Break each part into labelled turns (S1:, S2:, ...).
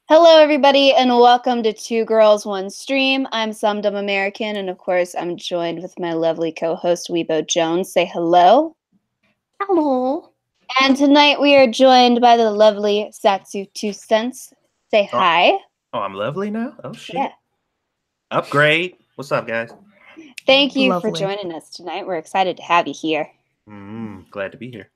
S1: Hello, everybody, and welcome to Two Girls, One Stream. I'm Some Dumb American, and of course, I'm joined with my lovely co-host, Weebo Jones. Say hello.
S2: Hello.
S1: And tonight we are joined by the lovely Satsu Two Cents. Say
S3: Oh,
S1: hi.
S3: oh, I'm lovely now? Oh, shit.
S1: Yeah.
S3: Upgrade. What's up, guys?
S1: Thank you for
S2: Lovely.
S1: joining us tonight. We're excited to have you here.
S3: Glad to be here.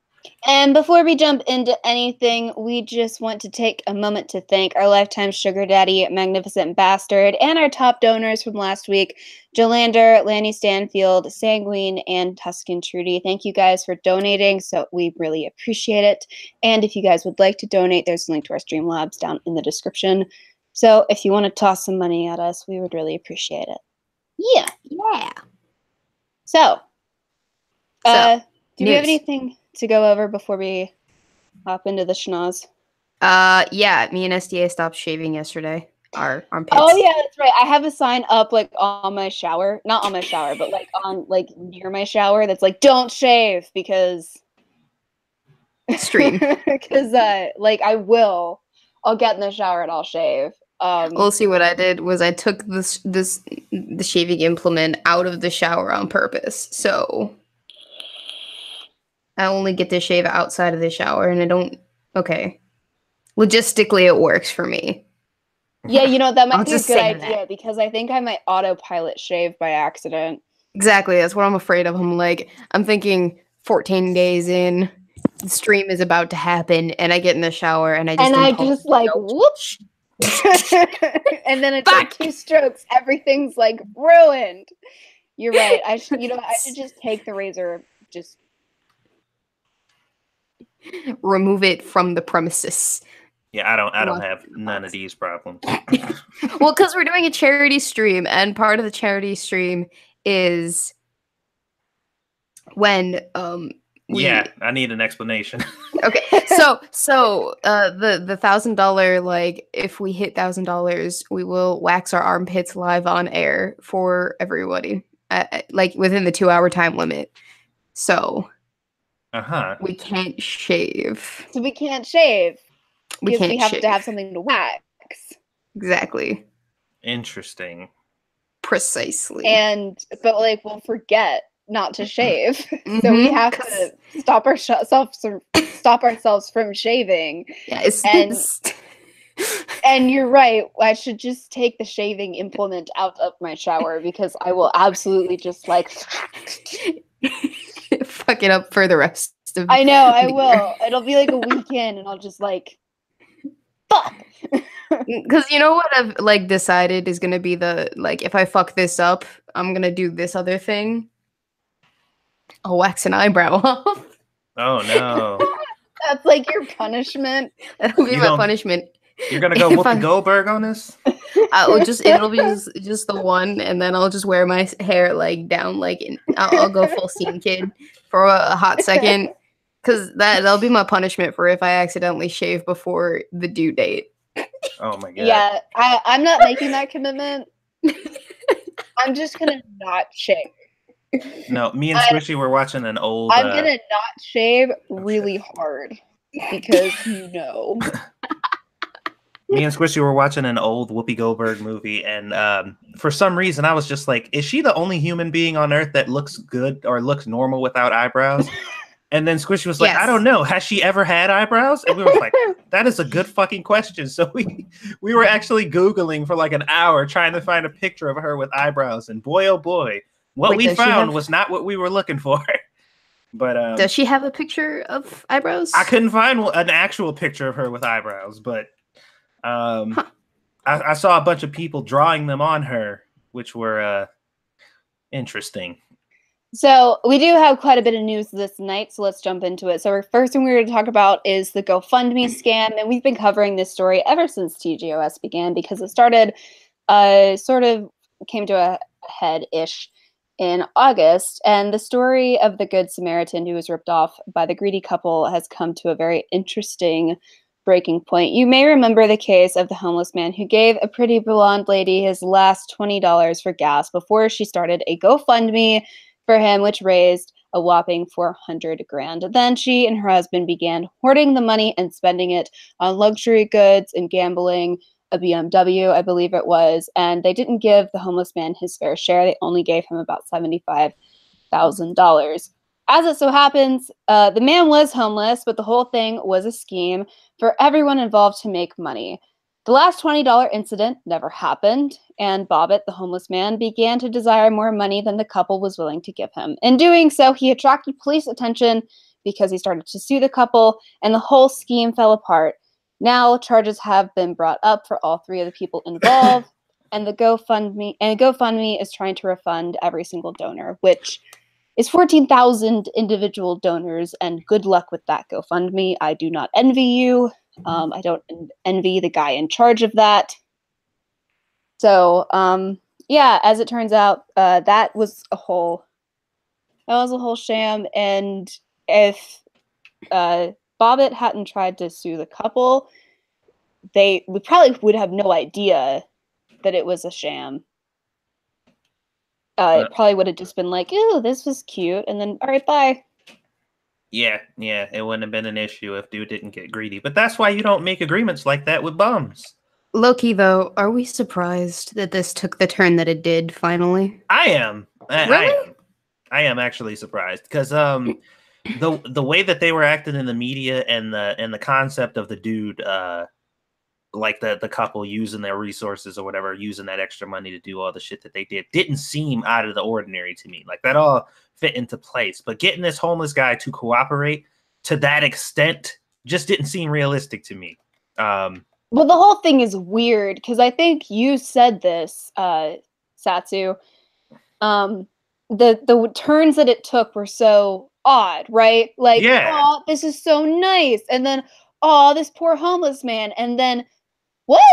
S1: And before we jump into anything, we just want to take a moment to thank our lifetime sugar daddy, Magnificent Bastard, and our top donors from last week, Jolander, Lanny Stanfield, Sanguine, and Tuscan Trudy. Thank you guys for donating, so we really appreciate it. And if you guys would like to donate, there's a link to our Streamlabs down in the description. So if you want to toss some money at us, we would really appreciate it. Yeah.
S2: Yeah.
S1: So, do we
S2: news.
S1: have anything to go over before we hop into the schnoz?
S2: Yeah, me and SDA stopped shaving yesterday. Our armpits.
S1: Oh yeah, that's right. I have a sign up like on my shower, not on my shower, but like on like near my shower that's like don't shave because
S2: Stream.
S1: because like I'll get in the shower and I'll shave.
S2: We'll see. What I did was I took the shaving implement out of the shower on purpose. So I only get to shave outside of the shower, and I don't. Okay, logistically, it works for me.
S1: Yeah, you know that might
S2: I'll
S1: be a
S2: just
S1: good
S2: say
S1: idea
S2: that.
S1: because I think I might autopilot shave by accident.
S2: Exactly. That's what I'm afraid of. I'm thinking 14 days in, the stream is about to happen, and I get in the shower, and I just
S1: like whoops. And then it's like 2 strokes, everything's like ruined. You're right. I should just take the razor, just
S2: remove it from the premises.
S3: Yeah, I don't have none of these problems.
S2: Well, because we're doing a charity stream, and part of the charity stream is when
S3: Yeah, I need an explanation.
S2: Okay, so the $1,000, like, if we hit $1,000, we will wax our armpits live on air for everybody, like within the 2-hour time limit. So we can't shave.
S1: So we can't shave.
S2: We
S1: Because
S2: can't
S1: we have
S2: shave.
S1: to have something to wax.
S2: Exactly.
S3: Interesting.
S2: Precisely.
S1: But like we'll forget not to shave, so we have to stop ourselves from shaving.
S2: Yeah,
S1: and you're right. I should just take the shaving implement out of my shower because I will absolutely just like
S2: fuck it up for the rest of.
S1: I know I will. It'll be like a weekend, and I'll just like fuck.
S2: Because you know what I've like decided is gonna be the like if I fuck this up, I'm gonna do this other thing. I'll wax an eyebrow off.
S3: Oh no.
S1: That's like your punishment.
S2: That'll be my punishment.
S3: You're gonna go Whoopi Goldberg on this?
S2: It'll be just the one, and then I'll just wear my hair like down, like I'll go full scene kid for a hot second, because that'll be my punishment for if I accidentally shave before the due date.
S3: Oh my god.
S1: Yeah, I'm not making that commitment. I'm just gonna not shave.
S3: No, me and Squishy were watching an old.
S1: I'm gonna not shave really hard because
S3: Me and Squishy were watching an old Whoopi Goldberg movie, and for some reason I was just like, is she the only human being on earth that looks good or looks normal without eyebrows? And then Squishy was like,
S2: Yes.
S3: I don't know. Has she ever had eyebrows? And we were like, that is a good fucking question. So we were actually Googling for like an hour trying to find a picture of her with eyebrows. And boy, oh boy, what we found was not what we were looking for. But
S2: does she have a picture of eyebrows?
S3: I couldn't find an actual picture of her with eyebrows, but I saw a bunch of people drawing them on her, which were interesting.
S1: So we do have quite a bit of news this night, so let's jump into it. So our first thing we're going to talk about is the GoFundMe scam, and we've been covering this story ever since TGOS began because it started, sort of came to a head-ish in August, and the story of the Good Samaritan who was ripped off by the greedy couple has come to a very interesting breaking point. You may remember the case of the homeless man who gave a pretty blonde lady his last $20 for gas before she started a GoFundMe for him, which raised a whopping $400,000. Then she and her husband began hoarding the money and spending it on luxury goods and gambling, a BMW, I believe it was, and they didn't give the homeless man his fair share. They only gave him about $75,000. As it so happens, the man was homeless, but the whole thing was a scheme for everyone involved to make money. The last $20 incident never happened, and Bobbitt, the homeless man, began to desire more money than the couple was willing to give him. In doing so, he attracted police attention because he started to sue the couple, and the whole scheme fell apart. Now, charges have been brought up for all three of the people involved, and GoFundMe is trying to refund every single donor, which is 14,000 individual donors, and good luck with that, GoFundMe. I do not envy you. I don't envy the guy in charge of that. So, yeah, as it turns out, that was a whole sham, and if Bobbitt hadn't tried to sue the couple, we probably would have no idea that it was a sham. It probably would have just been like, "Ew, this was cute," and then, all right, bye.
S3: Yeah, it wouldn't have been an issue if dude didn't get greedy. But that's why you don't make agreements like that with bums.
S2: Low-key, though, are we surprised that this took the turn that it did, finally?
S3: I am.
S2: Really?
S3: I am actually surprised, because the way that they were acting in the media and the concept of the dude, like the couple using their resources or whatever, using that extra money to do all the shit that they didn't seem out of the ordinary to me. Like, that all fit into place. But getting this homeless guy to cooperate to that extent just didn't seem realistic to me.
S1: Well, the whole thing is weird, because I think you said this, Satsu. The turns that it took were so odd, right? Like, oh, this is so nice, and then, oh, this poor homeless man, and then, what?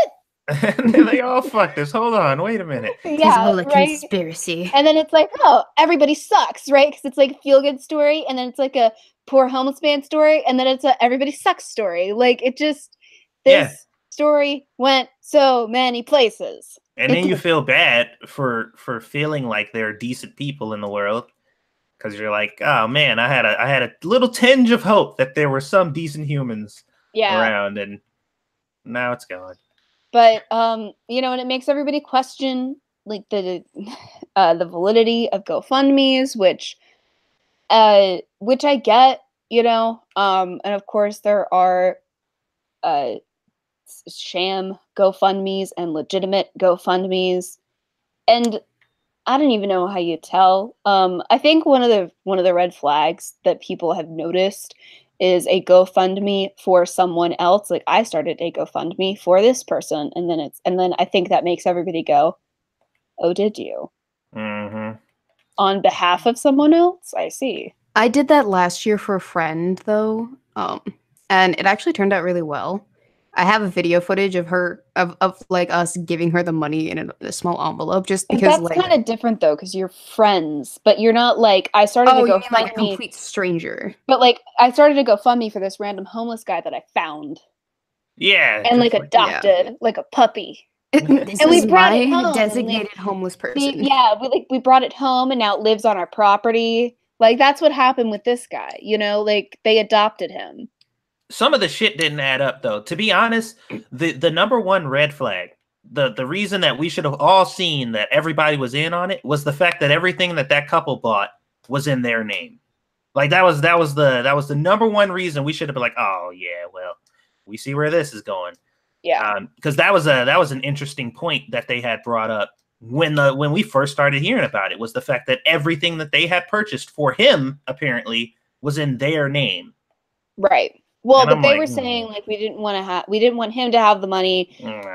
S3: And then they all fuck this. Hold on, wait a minute.
S1: Yeah,
S2: it's a conspiracy.
S1: And then it's like, oh, everybody sucks, right? Because it's like a feel-good story, and then it's like a poor homeless man story, and then it's a everybody sucks story. Like, it just, this story went so many places.
S3: And then you feel bad for feeling like there are decent people in the world, because you're like, oh man, I had a little tinge of hope that there were some decent humans around, and now it's gone.
S1: But you know, and it makes everybody question like the validity of GoFundMe's, which I get, you know, and of course there are sham GoFundMe's and legitimate GoFundMe's, and I don't even know how you tell. I think one of the red flags that people have noticed is a GoFundMe for someone else. Like, I started a GoFundMe for this person, and then I think that makes everybody go, "Oh, did you?"
S3: Mm-hmm.
S1: On behalf of someone else? I see.
S2: I did that last year for a friend, though, and it actually turned out really well. I have a video footage of her of like us giving her the money in a small envelope, just because
S1: that's kind of different though, because you're friends, but you're not like, I started to go
S2: like a complete stranger.
S1: But like, I started to GoFundMe for this random homeless guy that I found.
S3: Yeah,
S1: and like adopted like a puppy.
S2: This
S1: and we
S2: is
S1: brought
S2: my
S1: it home.
S2: designated homeless person.
S1: We brought it home, and now it lives on our property. Like, that's what happened with this guy. You know, like, they adopted him.
S3: Some of the shit didn't add up, though. To be honest, the number one red flag, the reason that we should have all seen that everybody was in on it, was the fact that everything that couple bought was in their name. Like, that was the number one reason we should have been like, oh yeah, well, we see where this is going.
S1: Yeah,
S3: because that was an interesting point that they had brought up when we first started hearing about it, was the fact that everything that they had purchased for him apparently was in their name.
S1: Right. Well, but they were saying, like, we didn't want him to have the money,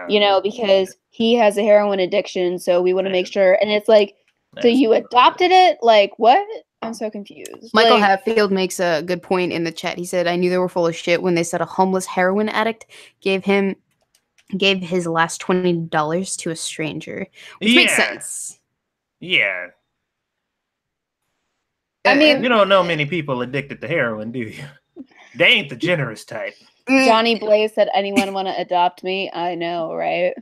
S1: you know, because he has a heroin addiction, so we want to make sure. And it's like, so you adopted it? Like, what? I'm so confused.
S2: Michael Hatfield makes a good point in the chat. He said, I knew they were full of shit when they said a homeless heroin addict gave his last $20 to a stranger. Which makes sense.
S3: Yeah.
S1: I mean,
S3: you don't know many people addicted to heroin, do you? They ain't the generous type.
S1: Johnny Blaze said, anyone want to adopt me? I know, right?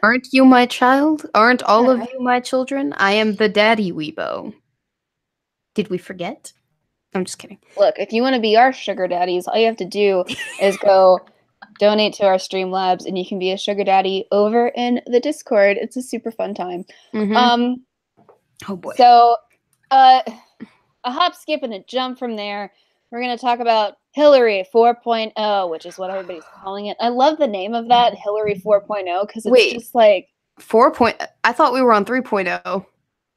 S2: Aren't you my child? Aren't all of you my children? I am the daddy weebo. Did we forget? I'm just kidding.
S1: Look, if you want to be our sugar daddies, all you have to do is go donate to our Streamlabs, and you can be a sugar daddy over in the Discord. It's a super fun time.
S2: Oh boy.
S1: So, a hop, skip, and a jump from there. We're going to talk about Hillary 4.0, which is what everybody's calling it. I love the name of that, Hillary 4.0, because it's just like
S2: 4. I thought we were on 3.0.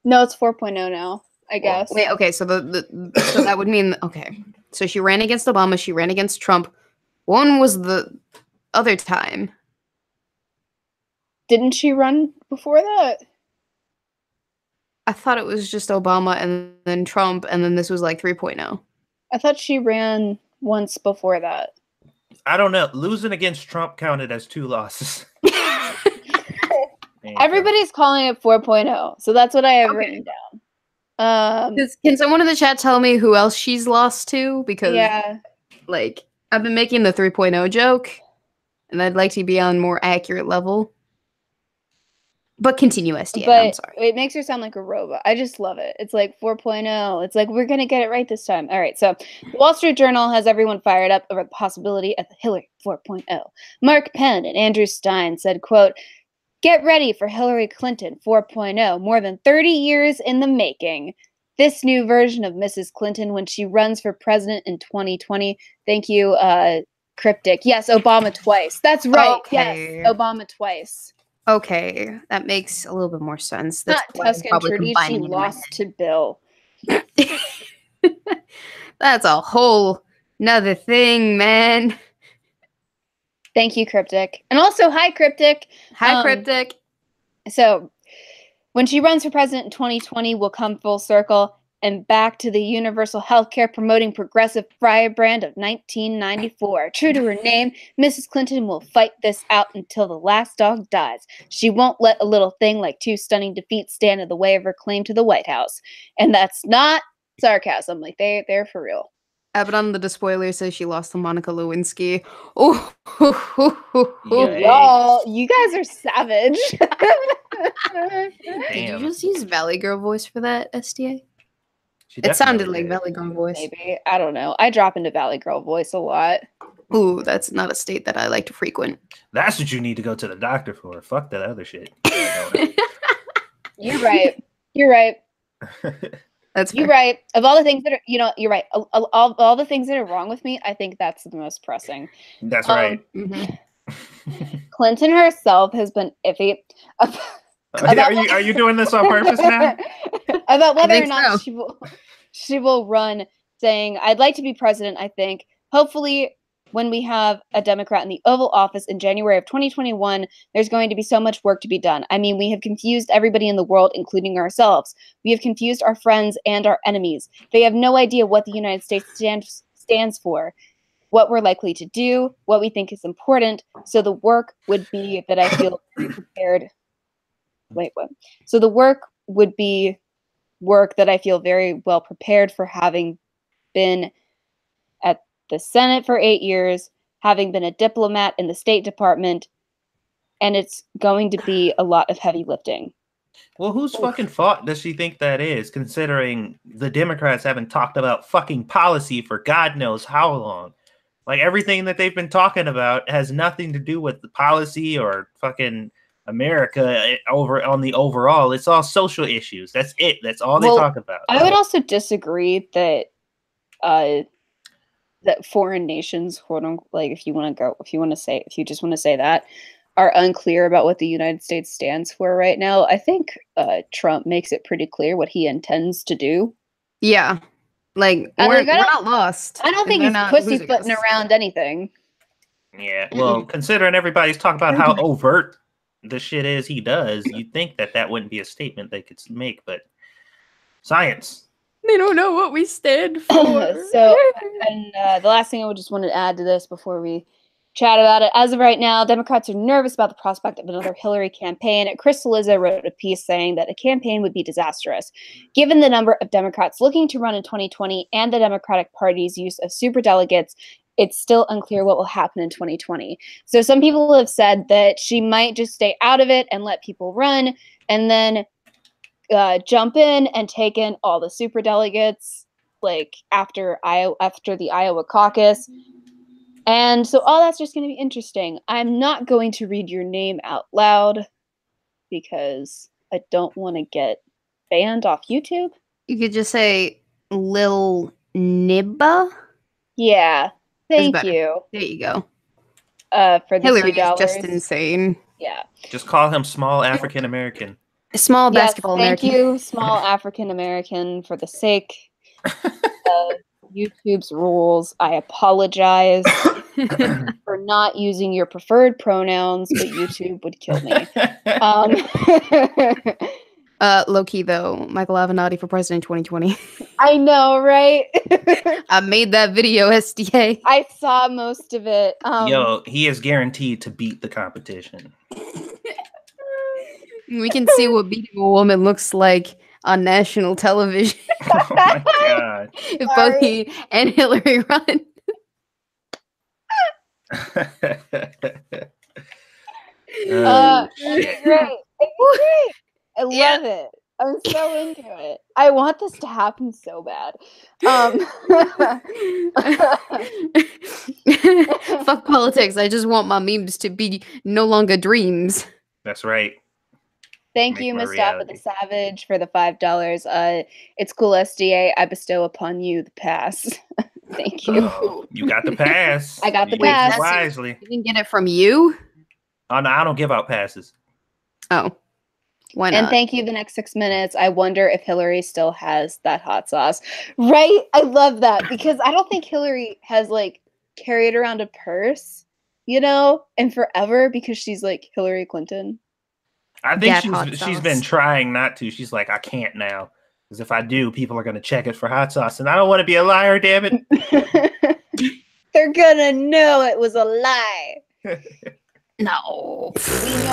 S1: No, it's 4.0 now, I guess.
S2: Wait, okay, so so that would mean okay. So she ran against Obama, she ran against Trump. When was the other time?
S1: Didn't she run before that?
S2: I thought it was just Obama and then Trump, and then this was like 3.0.
S1: I thought she ran once before that.
S3: I don't know. Losing against Trump counted as 2 losses.
S1: Everybody's calling it 4.0, so that's what I have written down.
S2: Can someone in the chat tell me who else she's lost to? Because like I've been making the 3.0 joke, and I'd like to be on more accurate level. But continue, SDA.
S1: But
S2: I'm sorry.
S1: It makes her sound like a robot. I just love it. It's like 4.0. It's like, we're going to get it right this time. All right, so the Wall Street Journal has everyone fired up over the possibility of Hillary 4.0. Mark Penn and Andrew Stein said, quote, "Get ready for Hillary Clinton 4.0, more than 30 years in the making. This new version of Mrs. Clinton when she runs for president in 2020. Thank you, Cryptic. Yes, Obama twice. That's right.
S2: Okay.
S1: Yes, Obama twice.
S2: Okay, that makes a little bit more sense. That's
S1: Not Tuscan Trudy, she lost to Bill.
S2: That's a whole nother thing, man.
S1: Thank you, Cryptic. And also, hi, Cryptic.
S2: Hi, Cryptic.
S1: So, when she runs for president in 2020, we'll come full circle and back to the universal healthcare promoting progressive firebrand of 1994. True to her name, Mrs. Clinton will fight this out until the last dog dies. She won't let a little thing like 2 stunning defeats stand in the way of her claim to the White House. And that's not sarcasm. Like, they're for real.
S2: Abaddon the Despoiler says she lost to Monica Lewinsky. Oh,
S1: y'all, you guys are savage.
S2: Did you just use Valley Girl voice for that, SDA? It sounded like Valley Girl voice.
S1: Maybe. I don't know. I drop into Valley Girl voice a lot.
S2: Ooh, that's not a state that I like to frequent.
S3: That's what you need to go to the doctor for. Fuck that other shit.
S1: You're right. You're right.
S2: That's fair.
S1: You're right. Of all the things that are, you're right. All the things that are wrong with me, I think that's the most pressing.
S3: That's right.
S1: Clinton herself has been iffy.
S3: Are you doing this on purpose now?
S1: About whether or not she will run, saying, "I'd like to be president, I think. Hopefully, when we have a Democrat in the Oval Office in January of 2021, there's going to be so much work to be done. I mean, we have confused everybody in the world, including ourselves. We have confused our friends and our enemies. They have no idea what the United States stands for, what we're likely to do, what we think is important. So the work would be that I feel prepared." Wait, what? So the work would be work that I feel very well prepared for, having been at the Senate for 8 years, having been a diplomat in the State Department, and it's going to be a lot of heavy lifting.
S3: Well, whose fucking fault does she think that is, considering the Democrats haven't talked about fucking policy for God knows how long? Like, everything that they've been talking about has nothing to do with the policy or fucking America over on the overall. It's all social issues. That's it. That's all they talk about.
S1: I would also disagree that that foreign nations, quote unquote, like if you just want to say that, are unclear about what the United States stands for right now. I think Trump makes it pretty clear what he intends to do.
S2: Yeah. Like, we're not lost.
S1: I don't think he's pussyfooting around anything.
S3: Yeah, well, considering everybody's talking about how overt the shit is he does, you'd think that wouldn't be a statement they could make, but science.
S2: They don't know what we stand for.
S1: So, and the last thing I would just want to add to this before we chat about it, as of right now, Democrats are nervous about the prospect of another Hillary campaign. Crystal Liza wrote a piece saying that a campaign would be disastrous. Given the number of Democrats looking to run in 2020 and the Democratic Party's use of superdelegates, it's still unclear what will happen in 2020. So some people have said that she might just stay out of it and let people run, and then jump in and take in all the superdelegates, like after the Iowa caucus. And so all that's just going to be interesting. I'm not going to read your name out loud because I don't want to get banned off YouTube.
S2: You could just say Lil Nibba.
S1: Yeah. Thank you.
S2: There you go.
S1: For the
S2: Hillary
S1: $2.
S2: is just insane.
S1: Yeah.
S3: Just call him small African American.
S2: Small basketball
S1: Thank
S2: American.
S1: you, small African American, for the sake of YouTube's rules. I apologize for not using your preferred pronouns, but YouTube would kill me.
S2: Low key though, Michael Avenatti for president 2020.
S1: I know, right?
S2: I made that video, SDA.
S1: I saw most of it.
S3: Yo, he is guaranteed to beat the competition.
S2: We can see what beating a woman looks like on national television.
S3: Oh my god.
S2: If both he and Hillary run.
S1: It's great. It's great. I love it. I'm so into it. I want this to happen so bad.
S2: Fuck politics. I just want my memes to be no longer dreams.
S3: That's right.
S1: Thank you, Mustafa the Savage, for the $5. It's cool, SDA. I bestow upon you the pass. Thank you.
S3: Oh, you got the pass.
S1: I got the
S3: You used it
S1: pass.
S3: wisely.
S2: You didn't get it from you?
S3: Oh no, I don't give out passes.
S2: Oh. Why not?
S1: And thank you the next 6 minutes. I wonder if Hillary still has that hot sauce. Right? I love that because I don't think Hillary has like carried around a purse, you know, and forever because she's like Hillary Clinton.
S3: I think she's been trying not to. She's like, I can't now. Because if I do, people are going to check it for hot sauce. And I don't want to be a liar, damn it.
S1: They're going to know it was a lie.
S2: No.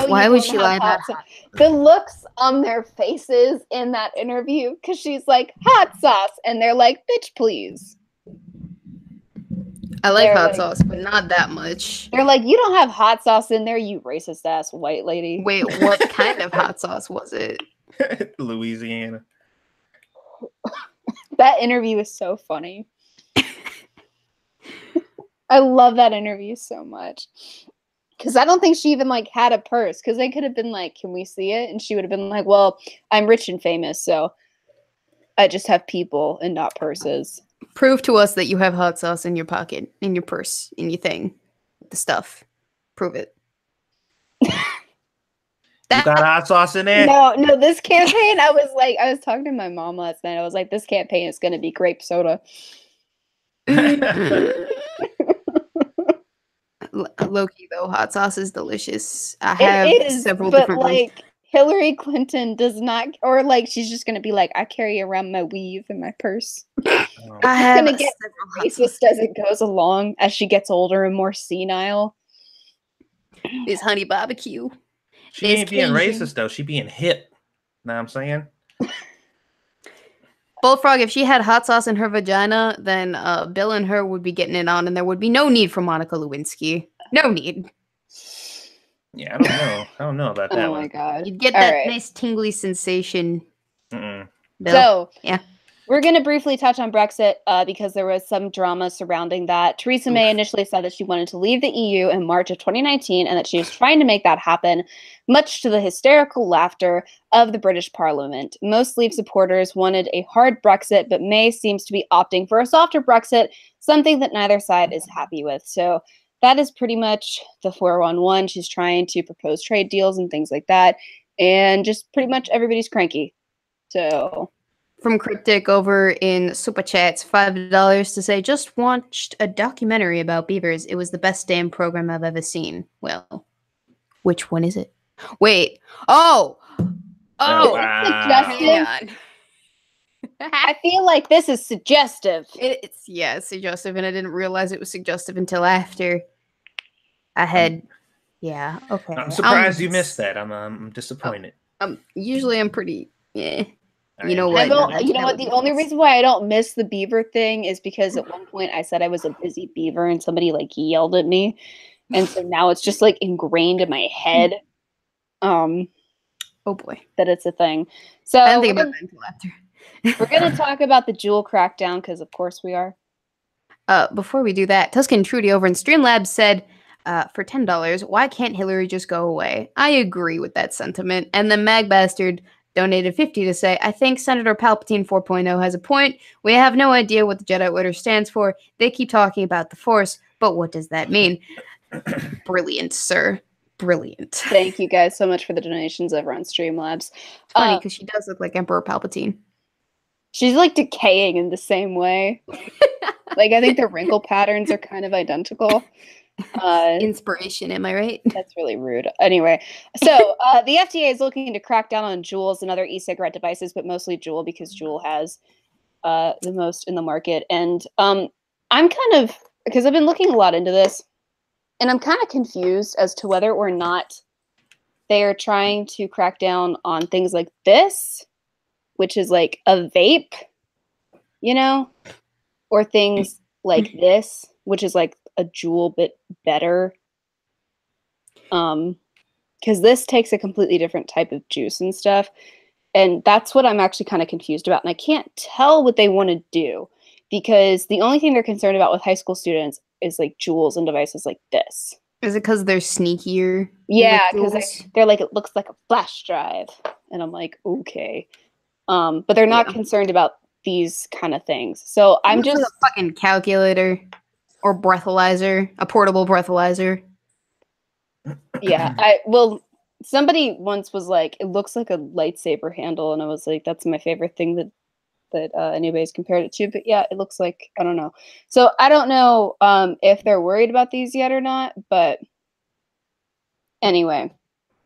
S1: Why would she lie about that? The looks on their faces in that interview, because she's like, hot sauce. And they're like, bitch, please.
S2: I like hot sauce, but not that much.
S1: They're like, you don't have hot sauce in there, you racist ass white lady.
S2: Wait, what kind of hot sauce was it?
S3: Louisiana.
S1: That interview is so funny. I love that interview so much. Because I don't think she even like had a purse. Because they could have been like, can we see it? And she would have been like, well, I'm rich and famous, so I just have people and not purses.
S2: Prove to us that you have hot sauce in your pocket, in your purse, in your thing, the stuff. Prove it.
S3: You got hot sauce in there?
S1: No, this campaign, I was talking to my mom last night. I was like, this campaign is going to be grape soda.
S2: Low-key, though, hot sauce is delicious. I have several different ones.
S1: Hillary Clinton does not, or like she's just gonna be like, I carry around my weave in my purse.
S2: I have
S1: gonna get racist as it goes along as she gets older and more senile.
S2: This honey barbecue.
S3: She ain't being racist though. She being hip. Know what I'm saying?
S2: Bullfrog, if she had hot sauce in her vagina, then Bill and her would be getting it on, and there would be no need for Monica Lewinsky. No need.
S3: Yeah, I don't know about that one.
S1: Oh my god.
S2: You'd get that nice tingly sensation.
S3: Mm-mm.
S2: Bill.
S1: So,
S2: yeah.
S1: We're going to briefly touch on Brexit because there was some drama surrounding that. Theresa May initially said that she wanted to leave the EU in March of 2019 and that she was trying to make that happen, much to the hysterical laughter of the British Parliament. Most Leave supporters wanted a hard Brexit, but May seems to be opting for a softer Brexit, something that neither side is happy with. So that is pretty much the 411. She's trying to propose trade deals and things like that. And just pretty much everybody's cranky. So...
S2: From Cryptic over in Super Chats, $5 to say, just watched a documentary about beavers. It was the best damn program I've ever seen. Well, which one is it? Wait. Oh!
S1: Suggestive. I feel like this is suggestive.
S2: It's suggestive, and I didn't realize it was suggestive until after I had... Yeah, okay.
S3: I'm surprised you missed that. I'm disappointed.
S2: Usually I'm pretty... Yeah.
S3: You
S2: know what?
S1: The only reason why I don't miss the beaver thing is because at one point I said I was a busy beaver and somebody like yelled at me, and so now it's just like ingrained in my head.
S2: Oh boy,
S1: that it's a thing. So
S2: I don't think about that until after.
S1: We're gonna talk about the Juul Crackdown because of course we are.
S2: Before we do that, Tuscan Trudy over in Streamlabs said, for $10, why can't Hillary just go away? I agree with that sentiment. And then Mag Bastard donated 50 to say, I think Senator Palpatine 4.0 has a point. We have no idea what the Jedi Order stands for. They keep talking about the Force, but what does that mean? Brilliant, sir. Brilliant.
S1: Thank you guys so much for the donations over on Streamlabs.
S2: It's funny because she does look like Emperor Palpatine.
S1: She's like decaying in the same way. Like, I think the wrinkle patterns are kind of identical.
S2: Inspiration, am I right?
S1: That's really rude. Anyway, so the FDA is looking to crack down on Juuls and other e-cigarette devices, but mostly Juul because Juul has the most in the market. And I'm kind of, because I've been looking a lot into this, and I'm kind of confused as to whether or not they are trying to crack down on things like this, which is like a vape, you know, or things like this, which is like a Juul bit better. Because this takes a completely different type of juice and stuff. And that's what I'm actually kind of confused about. And I can't tell what they want to do because the only thing they're concerned about with high school students is like Juuls and devices like this.
S2: Is it because they're sneakier?
S1: Yeah, because they're like, it looks like a flash drive. And I'm like, okay. But they're not concerned about these kind of things. So I'm just
S2: a fucking calculator or breathalyzer, a portable breathalyzer.
S1: Yeah, somebody once was like, it looks like a lightsaber handle, and I was like, that's my favorite thing that anybody's compared it to. But yeah, it looks like, I don't know. So I don't know if they're worried about these yet or not, but anyway.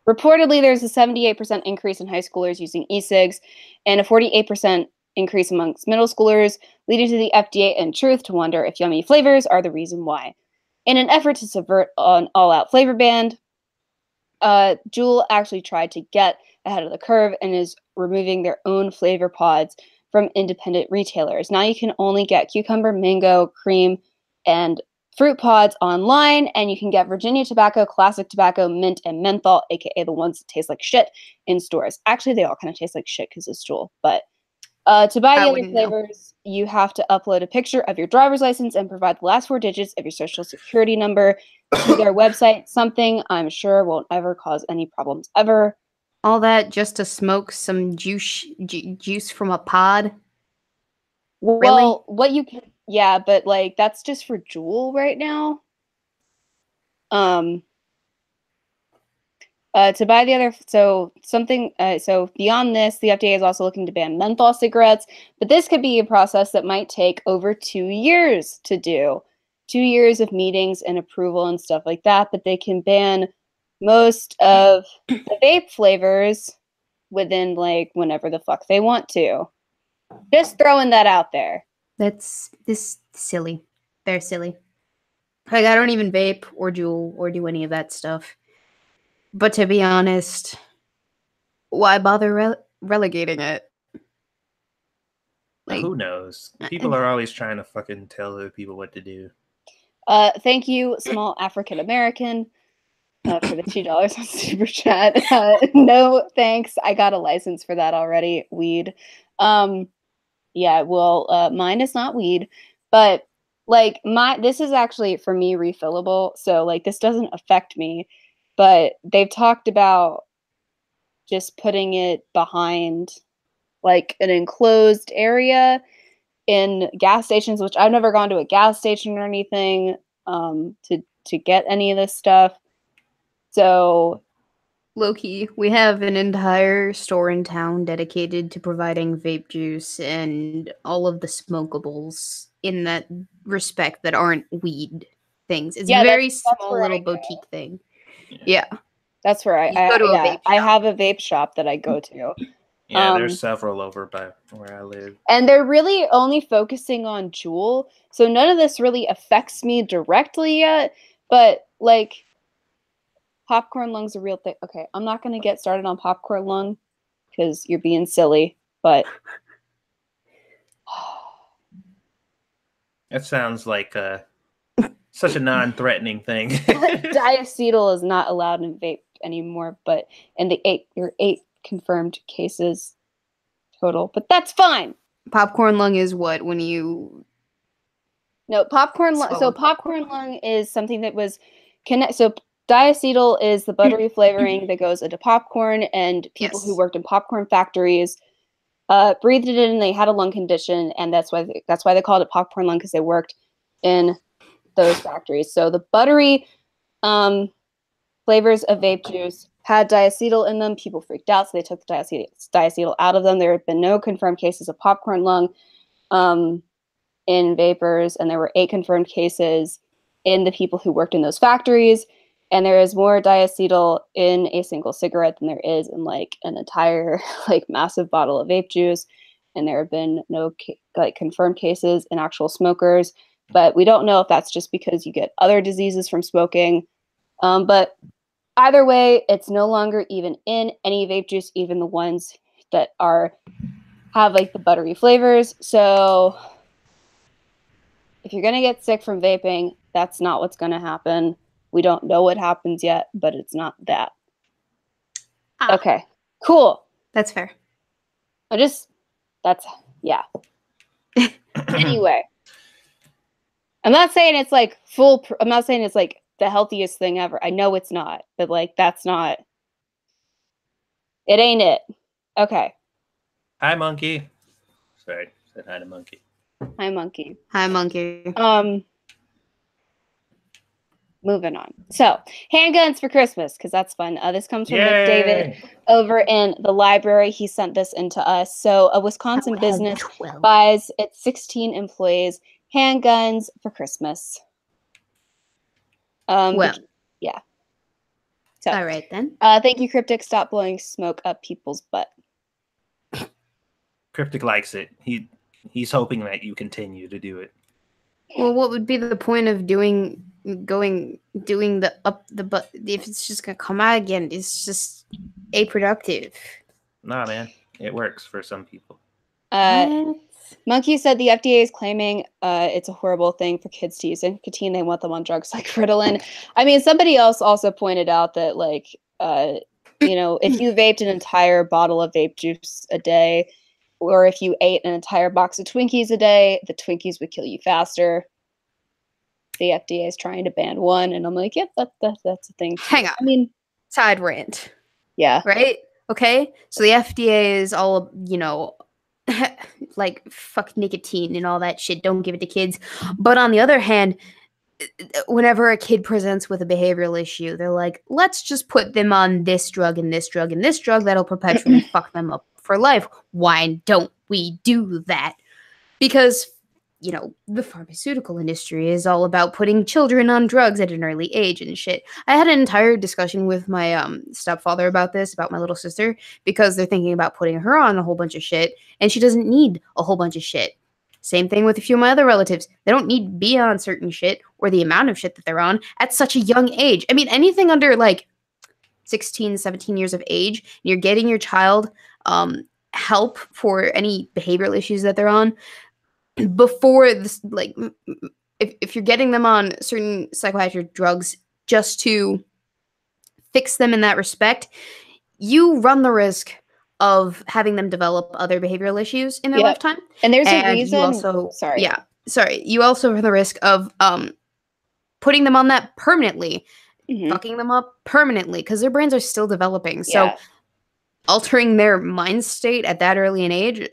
S1: Reportedly, there's a 78% increase in high schoolers using e-cigs and a 48% increase amongst middle schoolers, leading to the FDA and Truth to wonder if yummy flavors are the reason why. In an effort to subvert an all-out flavor ban, Juul actually tried to get ahead of the curve and is removing their own flavor pods from independent retailers. Now you can only get cucumber, mango, cream, and fruit pods online, and you can get Virginia tobacco, classic tobacco, mint, and menthol, aka the ones that taste like shit, in stores. Actually, they all kind of taste like shit because it's Juul. But to buy the other flavors, you have to upload a picture of your driver's license and provide the last 4 digits of your social security number to their website. Something I'm sure won't ever cause any problems ever.
S2: All that just to smoke some juice from a pod?
S1: Well,
S2: really?
S1: What you can, yeah, but like that's just for Juul right now. To buy the other, so beyond this, the FDA is also looking to ban menthol cigarettes, but this could be a process that might take over 2 years to do. 2 years of meetings and approval and stuff like that, but they can ban most of the vape flavors within like whenever the fuck they want to. Just throwing that out there.
S2: That's silly. They're silly. Like, I don't even vape or Juul or do any of that stuff. But to be honest, why bother relegating it?
S3: Like, who knows? People are always trying to fucking tell other people what to do.
S1: Thank you, small African American, for the $2 on Super Chat. No thanks. I got a license for that already. Weed. Yeah, well, mine is not weed, but like this is actually for me refillable, so like this doesn't affect me. But they've talked about just putting it behind like an enclosed area in gas stations, which I've never gone to a gas station or anything to get any of this stuff. So
S2: low-key, we have an entire store in town dedicated to providing vape juice and all of the smokables in that respect that aren't weed things. It's a very small little boutique thing. Yeah.
S1: That's where I go to a vape shop. I have a vape shop that I go to.
S3: Yeah, there's several over by where I live.
S1: And they're really only focusing on Juul, so none of this really affects me directly yet, but like popcorn lung's a real thing. Okay, I'm not going to get started on popcorn lung because you're being silly, but
S3: that sounds like such a non-threatening thing.
S1: Diacetyl is not allowed in vape anymore, but and there are 8 confirmed cases total, but that's fine.
S2: Popcorn lung is what, when you
S1: No, popcorn lung. So popcorn lung is something that was So diacetyl is the buttery flavoring that goes into popcorn, and people who worked in popcorn factories breathed it in, and they had a lung condition, and that's why they called it popcorn lung, because they worked in those factories. So the buttery flavors of vape juice had diacetyl in them. People freaked out, so they took the diacetyl out of them. There have been no confirmed cases of popcorn lung in vapors, and there were 8 confirmed cases in the people who worked in those factories. And there is more diacetyl in a single cigarette than there is in like an entire like massive bottle of vape juice. And there have been no confirmed cases in actual smokers, but we don't know if that's just because you get other diseases from smoking. But either way, it's no longer even in any vape juice, even the ones that have like the buttery flavors. So if you're gonna get sick from vaping, that's not what's gonna happen. We don't know what happens yet, but it's not that. Okay, cool.
S2: That's fair.
S1: Yeah. Anyway, I'm not saying it's like I'm not saying it's like the healthiest thing ever. I know it's not, but like it ain't it. Okay.
S3: Hi, Monkey. Sorry, said hi to Monkey.
S1: Hi, Monkey.
S2: Hi, Monkey.
S1: Moving on. So, handguns for Christmas, because that's fun. This comes from Nick David over in the library. He sent this into us. So, a Wisconsin business buys its 16 employees handguns for Christmas. Yeah. So,
S2: all right then.
S1: Thank you, Cryptic. Stop blowing smoke up people's butt.
S3: Cryptic likes it. He's hoping that you continue to do it.
S2: Well, what would be the point of doing the up the butt if it's just gonna come out again? It's just aproductive.
S3: Nah, man, it works for some people.
S1: Monkey said the FDA is claiming it's a horrible thing for kids to use nicotine. They want them on drugs like Ritalin. I mean, somebody else also pointed out that like if you vaped an entire bottle of vape juice a day, or if you ate an entire box of Twinkies a day, the Twinkies would kill you faster. The FDA is trying to ban one, and I'm like, yep, that's a thing.
S2: Hang on.
S1: I mean,
S2: side rant.
S1: Yeah.
S2: Right? Okay? So the FDA is all, like, fuck nicotine and all that shit. Don't give it to kids. But on the other hand, whenever a kid presents with a behavioral issue, they're like, let's just put them on this drug and this drug and this drug that'll perpetually fuck them up for life. Why don't we do that? Because, the pharmaceutical industry is all about putting children on drugs at an early age and shit. I had an entire discussion with my stepfather about this, about my little sister, because they're thinking about putting her on a whole bunch of shit, and she doesn't need a whole bunch of shit. Same thing with a few of my other relatives. They don't need to be on certain shit or the amount of shit that they're on at such a young age. I mean, anything under like 16, 17 years of age, you're getting your child help for any behavioral issues that they're on before this, like, if you're getting them on certain psychiatric drugs just to fix them in that respect, you run the risk of having them develop other behavioral issues in their lifetime.
S1: And there's a reason.
S2: You also, you also run the risk of putting them on that permanently, fucking them up permanently, because their brains are still developing. So altering their mind state at that early an age,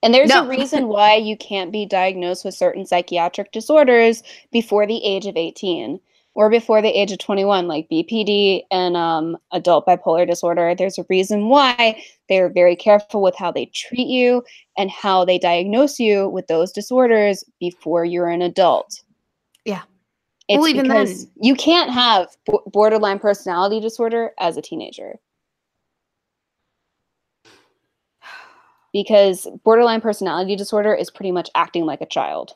S1: and there's a reason why you can't be diagnosed with certain psychiatric disorders before the age of 18 or before the age of 21, like BPD and adult bipolar disorder. There's a reason why they're very careful with how they treat you and how they diagnose you with those disorders before you're an adult.
S2: Yeah.
S1: It's even because you can't have borderline personality disorder as a teenager. Because borderline personality disorder is pretty much acting like a child.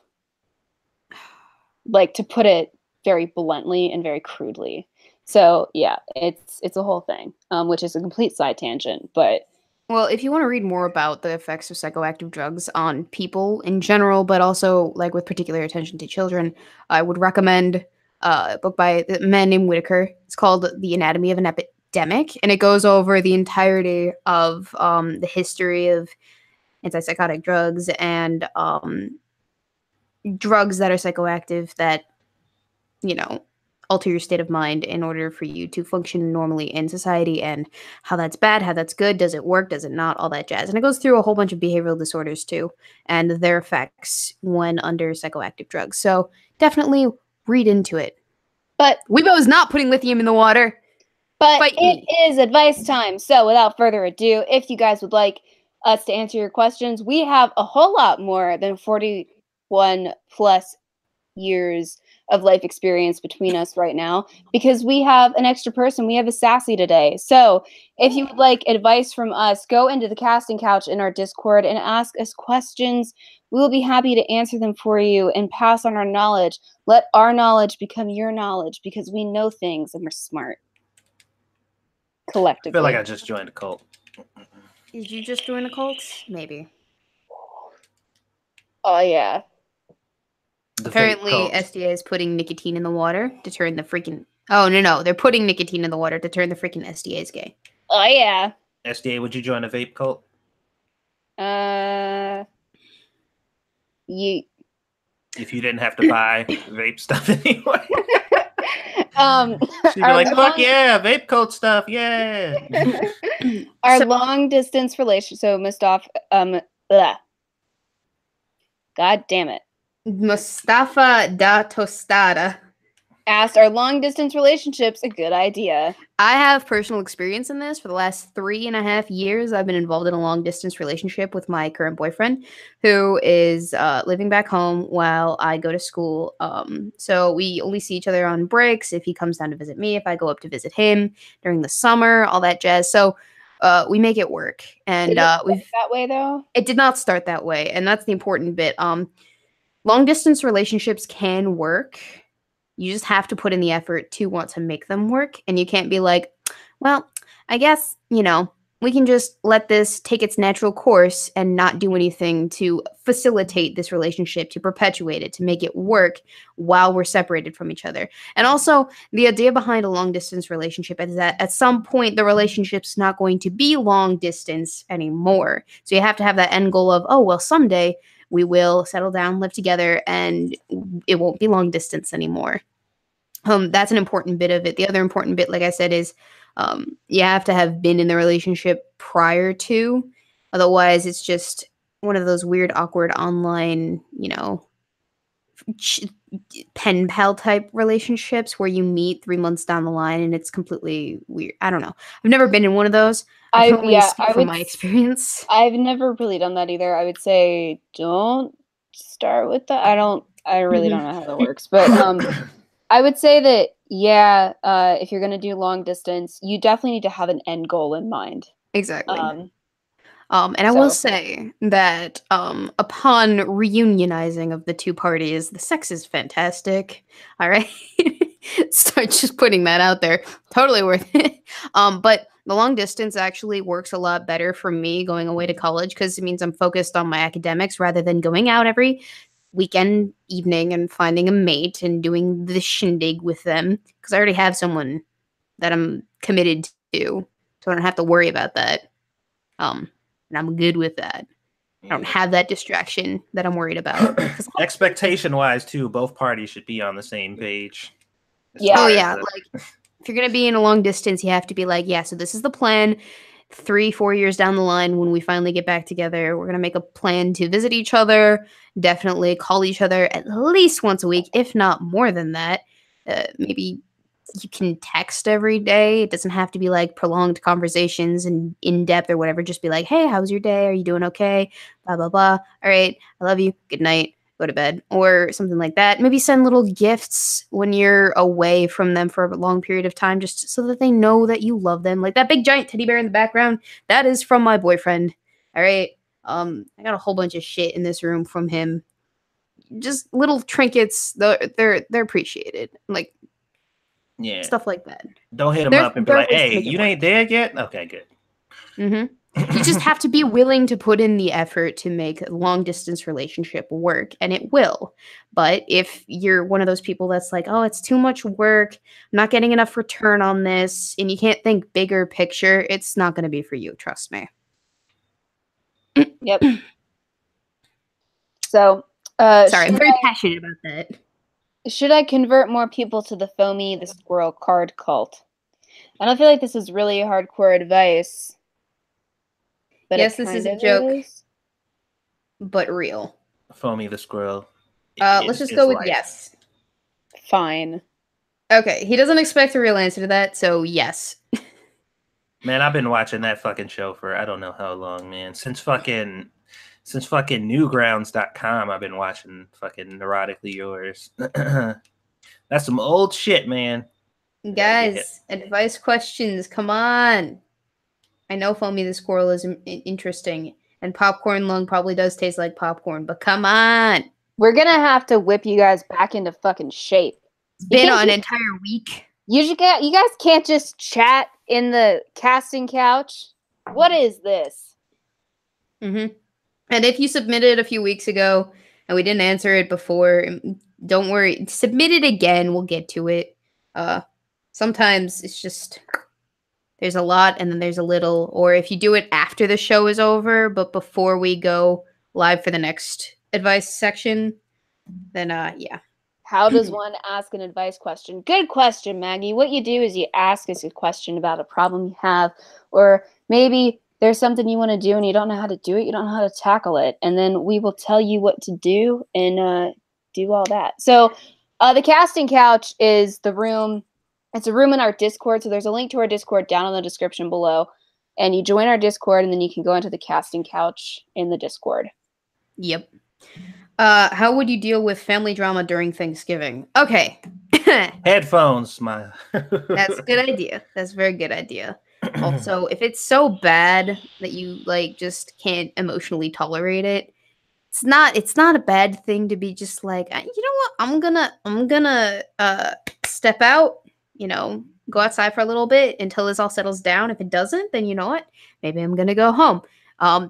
S1: Like, to put it very bluntly and very crudely. So, yeah, it's a whole thing, which is a complete side tangent. But
S2: well, if you want to read more about the effects of psychoactive drugs on people in general, but also like with particular attention to children, I would recommend a book by a man named Whitaker. It's called The Anatomy of an Epidemic, and it goes over the entirety of the history of antipsychotic drugs and drugs that are psychoactive that, you know, alter your state of mind in order for you to function normally in society, and how that's bad, how that's good, does it work, does it not, all that jazz. And it goes through a whole bunch of behavioral disorders too, and their effects when under psychoactive drugs. So definitely read into it.
S1: But
S2: Weibo is not putting lithium in the water.
S1: But it is advice time. So without further ado, if you guys would like us to answer your questions, we have a whole lot more than 41 plus years of life experience between us right now, because we have an extra person. We have a Sassy today. So if you would like advice from us, go into the casting couch in our Discord and ask us questions. We will be happy to answer them for you and pass on our knowledge. Let our knowledge become your knowledge, because we know things and we're smart. Collectively.
S3: I feel like I just joined a cult.
S2: Did you just join a cult? Maybe.
S1: Oh, yeah.
S2: Apparently, SDA is putting nicotine in the water to turn the freaking... Oh, no. They're putting nicotine in the water to turn the freaking SDAs gay.
S1: Oh, yeah.
S3: SDA, would you join a vape cult? If you didn't have to buy vape stuff anyway. She'd be like, fuck yeah, vape cult stuff, yeah.
S1: Our long distance relationship. So Mustafa, God damn it.
S2: Mustafa da Tostada
S1: asked, are long distance relationships a good idea?
S2: I have personal experience in this. For the last 3.5 years, I've been involved in a long distance relationship with my current boyfriend, who is living back home while I go to school. So we only see each other on breaks. If he comes down to visit me, if I go up to visit him during the summer, all that jazz. So we make it work. And
S1: we've that way though.
S2: It did not start that way, and that's the important bit. Long distance relationships can work. You just have to put in the effort to want to make them work. And you can't be like, well, I guess, we can just let this take its natural course and not do anything to facilitate this relationship, to perpetuate it, to make it work while we're separated from each other. And also, the idea behind a long distance relationship is that at some point, the relationship's not going to be long distance anymore. So you have to have that end goal of, oh, well, someday we will settle down, live together, and it won't be long distance anymore. That's an important bit of it. The other important bit, like I said, is you have to have been in the relationship prior to. Otherwise, it's just one of those weird, awkward online, pen pal type relationships where you meet 3 months down the line and it's completely weird. I don't know. I've never been in one of those. I can only speak from my experience.
S1: I've never really done that either. I would say don't start with that. I really don't know how that works, but I would say that, yeah, if you're going to do long distance, you definitely need to have an end goal in mind.
S2: Exactly. And I will say that upon reunionizing of the two parties, the sex is fantastic. All right. Start just putting that out there. Totally worth it. But the long distance actually works a lot better for me going away to college, because it means I'm focused on my academics rather than going out every weekend evening and finding a mate and doing the shindig with them, because I already have someone that I'm committed to, so I don't have to worry about that. And I'm good with that. I don't have that distraction that I'm worried about.
S3: Expectation wise too, both parties should be on the same page.
S2: Yeah. Oh yeah. Like if you're gonna be in a long distance, you have to be like, yeah, so this is the plan. 3-4 years down the line, when we finally get back together, we're going to make a plan to visit each other, definitely call each other at least once a week, if not more than that. Maybe you can text every day. It doesn't have to be like prolonged conversations and in-depth or whatever. Just be like, hey, how was your day? Are you doing okay? Blah, blah, blah. All right. I love you. Good night. Go to bed, or something like that. Maybe send little gifts when you're away from them for a long period of time, just so that they know that you love them. Like that big giant teddy bear in the background, that is from my boyfriend. All right. I got a whole bunch of shit in this room from him. Just little trinkets. They're appreciated. Like,
S3: yeah,
S2: stuff like that.
S3: Don't hit them up and be like, hey, you ain't dead yet? Okay, good.
S2: Mm-hmm. You just have to be willing to put in the effort to make a long distance relationship work, and it will. But if you're one of those people that's like, oh, it's too much work, I'm not getting enough return on this, and you can't think bigger picture, it's not going to be for you. Trust me.
S1: Yep. So
S2: Sorry, I'm very passionate about that.
S1: Should I convert more people to the Foamy the Squirrel card cult? I don't feel like this is really hardcore advice. But
S2: yes, this is a joke, but real.
S3: Foamy the Squirrel.
S2: Let's just go with yes.
S1: Fine.
S3: Okay,
S2: he doesn't expect a real answer to that, so yes.
S3: Man, I've been watching that fucking show for I don't know how long, man. Since fucking newgrounds.com, I've been watching fucking Neurotically Yours. That's some old shit, man.
S2: Guys, advice questions, come on. I know Foamy the Squirrel is interesting, and Popcorn Lung probably does taste like popcorn, but come on.
S1: We're gonna have to whip you guys back into fucking shape.
S2: It's been an entire week.
S1: You guys can't just chat in the casting couch. What is this?
S2: Mm-hmm. And if you submitted a few weeks ago and we didn't answer it before, don't worry. Submit it again. We'll get to it. Sometimes it's just there's a lot and then there's a little. Or if you do it after the show is over, but before we go live for the next advice section, then yeah.
S1: How does one ask an advice question? Good question, Maggie. What you do is you ask us a question about a problem you have, or maybe there's something you want to do and you don't know how to do it, you don't know how to tackle it, and then we will tell you what to do and do all that. So the casting couch is the room. It's a room in our Discord, so there's a link to our Discord down in the description below, and you join our Discord, and then you can go into the casting couch in the Discord.
S2: Yep. How would you deal with family drama during Thanksgiving? Okay.
S3: Headphones,
S2: That's a good idea. That's a very good idea. Also, if it's so bad that you like just can't emotionally tolerate it, it's not a bad thing to be just like, you know what, I'm gonna step out, go outside for a little bit until this all settles down. If it doesn't, then you know what, maybe I'm gonna go home.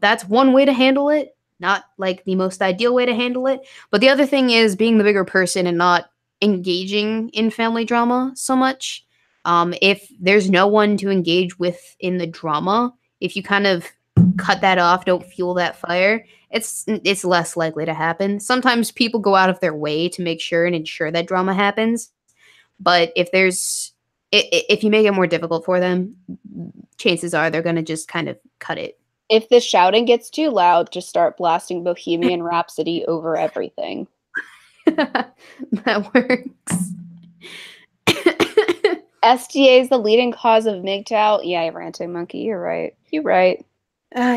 S2: That's one way to handle it. Not like the most ideal way to handle it. But the other thing is being the bigger person and not engaging in family drama so much. If there's no one to engage with in the drama, if you kind of cut that off, don't fuel that fire, it's less likely to happen. Sometimes people go out of their way to make sure and ensure that drama happens. But if you make it more difficult for them, chances are they're going to just kind of cut it.
S1: If the shouting gets too loud, just start blasting Bohemian Rhapsody over everything.
S2: That works.
S1: STA is the leading cause of MGTOW. Yeah, ranting monkey. You're right. You're right.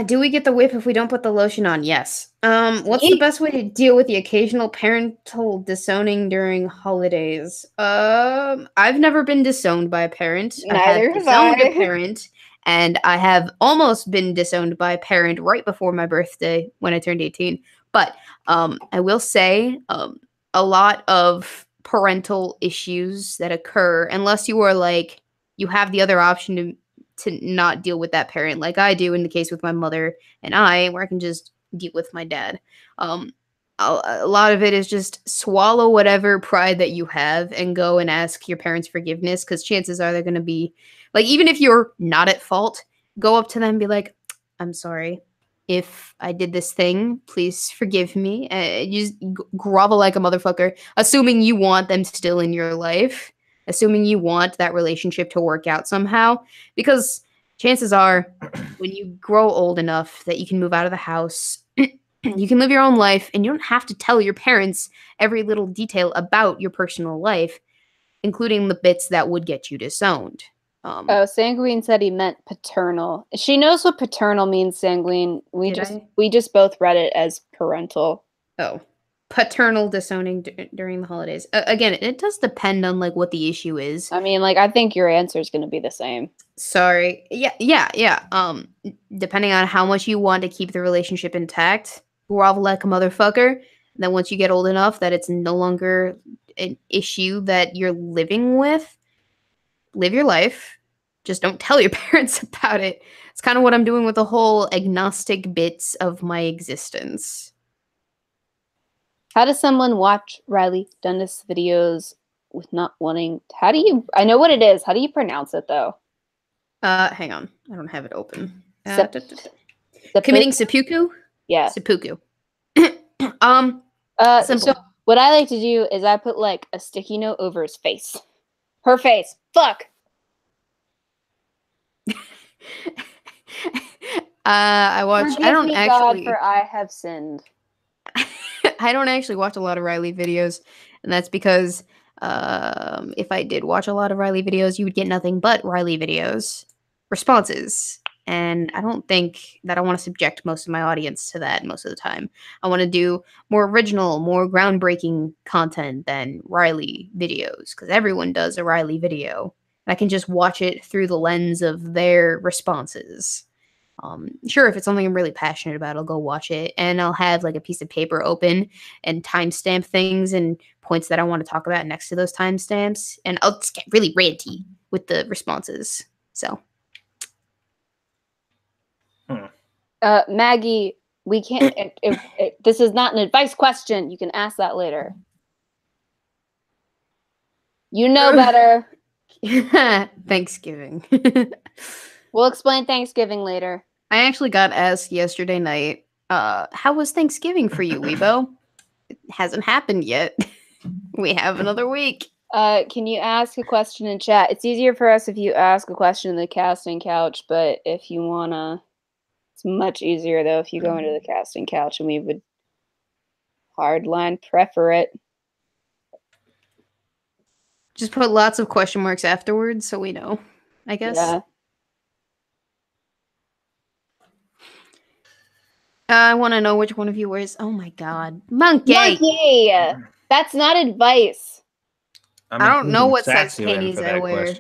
S2: Do we get the whip if we don't put the lotion on? Yes. What's the best way to deal with the occasional parental disowning during holidays? I've never been disowned by a parent.
S1: Neither
S2: have disowned a parent. And I have almost been disowned by a parent right before my birthday when I turned 18. But I will say a lot of parental issues that occur, unless you are like, you have the other option to not deal with that parent, like I do in the case with my mother and I, where I can just deal with my dad. A lot of it is just swallow whatever pride that you have and go and ask your parents forgiveness, because chances are they're going to be like, even if you're not at fault, go up to them and be like, I'm sorry if I did this thing, please forgive me. You just grovel like a motherfucker, assuming you want them still in your life, assuming you want that relationship to work out somehow, because chances are when you grow old enough that you can move out of the house, you can live your own life, and you don't have to tell your parents every little detail about your personal life, including the bits that would get you disowned.
S1: Sanguine said he meant paternal. She knows what paternal means, Sanguine. We just both read it as parental.
S2: Oh, paternal disowning during the holidays. Again, it does depend on like what the issue is.
S1: I mean, like, I think your answer is going to be the same.
S2: Sorry. Yeah. Depending on how much you want to keep the relationship intact, grovel like a motherfucker. Then once you get old enough that it's no longer an issue that you're living with, live your life. Just don't tell your parents about it. It's kind of what I'm doing with the whole agnostic bits of my existence.
S1: How does someone watch Riley Dundas videos with not wanting? I know what it is. How do you pronounce it though?
S2: Hang on. I don't have it open. Committing seppuku?
S1: Yeah.
S2: Seppuku.
S1: So what I like to do is I put like a sticky note over his face. Her face. Fuck.
S2: I watch.
S1: Forgive
S2: I don't
S1: me,
S2: actually.
S1: God, for I have sinned.
S2: I don't actually watch a lot of Riley videos, and that's because if I did watch a lot of Riley videos, you would get nothing but Riley videos responses. And I don't think that I want to subject most of my audience to that most of the time. I want to do more original, more groundbreaking content than Riley videos, because everyone does a Riley video. And I can just watch it through the lens of their responses. Sure, if it's something I'm really passionate about, I'll go watch it, and I'll have like a piece of paper open and timestamp things and points that I want to talk about next to those timestamps, and I'll just get really ranty with the responses. So,
S1: Maggie, we can't. This is not an advice question. You can ask that later. You know better.
S2: Thanksgiving.
S1: We'll explain Thanksgiving later.
S2: I actually got asked yesterday night, how was Thanksgiving for you, Weibo? It hasn't happened yet. We have another week.
S1: Can you ask a question in chat? It's easier for us if you ask a question in the casting couch, but if you wanna, it's much easier though if you go into the casting couch, and we would hardline prefer it.
S2: Just put lots of question marks afterwards so we know, I guess.
S1: Yeah.
S2: I want to know which one of you wears. Oh my god. Monkey!
S1: Monkey! That's not advice.
S2: I don't know what size panties I wear.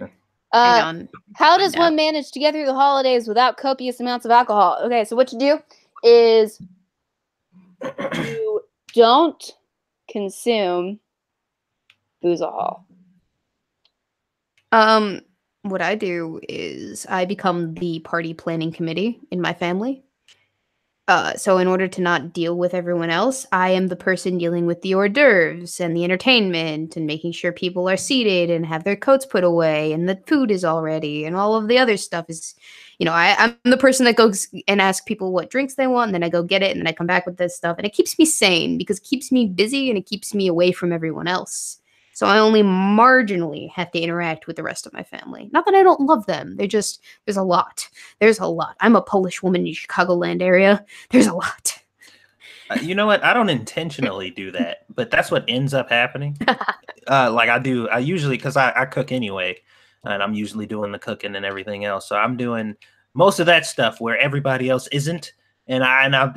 S2: Hang on.
S1: How does one manage to get through the holidays without copious amounts of alcohol? Okay, so what you do is you don't consume booze-a-hol.
S2: What I do is I become the party planning committee in my family. So in order to not deal with everyone else, I am the person dealing with the hors d'oeuvres and the entertainment and making sure people are seated and have their coats put away and the food is all ready and all of the other stuff is, I'm the person that goes and asks people what drinks they want, and then I go get it, and then I come back with this stuff, and it keeps me sane because it keeps me busy and it keeps me away from everyone else. So I only marginally have to interact with the rest of my family. Not that I don't love them. There's a lot. There's a lot. I'm a Polish woman in Chicagoland area. There's a lot.
S3: You know what? I don't intentionally do that, but that's what ends up happening. I usually, because I cook anyway, and I'm usually doing the cooking and everything else. So I'm doing most of that stuff where everybody else isn't. And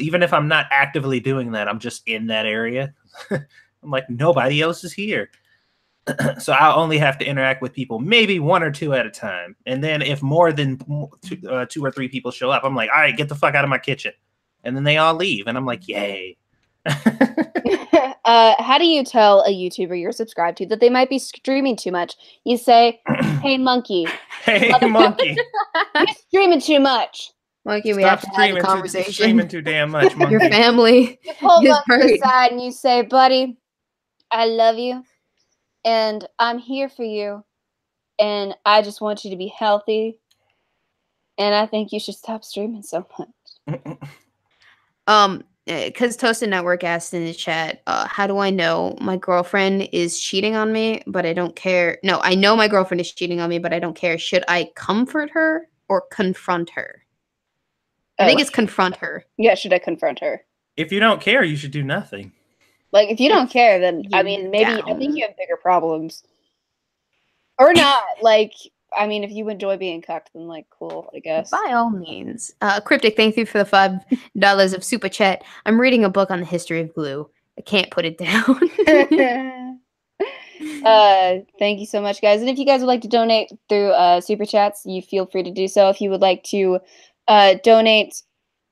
S3: even if I'm not actively doing that, I'm just in that area. I'm like, nobody else is here. So I'll only have to interact with people maybe one or two at a time. And then if more than two or three people show up, I'm like, all right, get the fuck out of my kitchen. And then they all leave. And I'm like, yay.
S1: How do you tell a YouTuber you're subscribed to that they might be streaming too much? You say, hey, monkey.
S3: Hey, monkey.
S1: You're streaming too much.
S2: Monkey, we have to have a conversation.
S3: Streaming too damn much, monkey.
S2: Your family.
S1: You pull Monkey aside and you say, buddy, I love you. And I'm here for you. And I just want you to be healthy. And I think you should stop streaming so
S2: much. Because Toasted Network asked in the chat, how do I know my girlfriend is cheating on me, but I don't care? No, I know my girlfriend is cheating on me, but I don't care. Should I comfort her or confront her? I think it's confront her.
S1: Yeah, should I confront her?
S3: If you don't care, you should do nothing.
S1: Like, if you don't care, then, I mean, maybe, I think you have bigger problems. Or not. Like, I mean, if you enjoy being cucked, then, like, cool, I guess.
S2: By all means. Cryptic, thank you for the $5 of super chat. I'm reading a book on the history of glue. I can't put it down.
S1: Thank you so much, guys. And if you guys would like to donate through super chats, you feel free to do so. If you would like to donate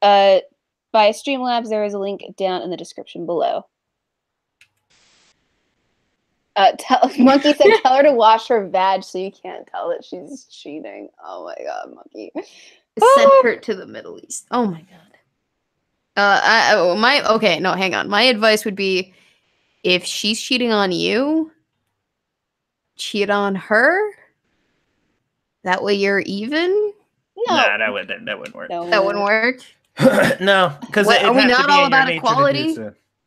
S1: via Streamlabs, there is a link down in the description below. Monkey said, tell her to wash her vag so you can't tell that she's cheating. Oh my god, Monkey.
S2: Send her to the Middle East. Oh my god. Okay, no, hang on. My advice would be, if she's cheating on you, cheat on her. That way you're even.
S1: No,
S3: that wouldn't work.
S2: That wouldn't work.
S3: No, because
S2: are we not all about equality?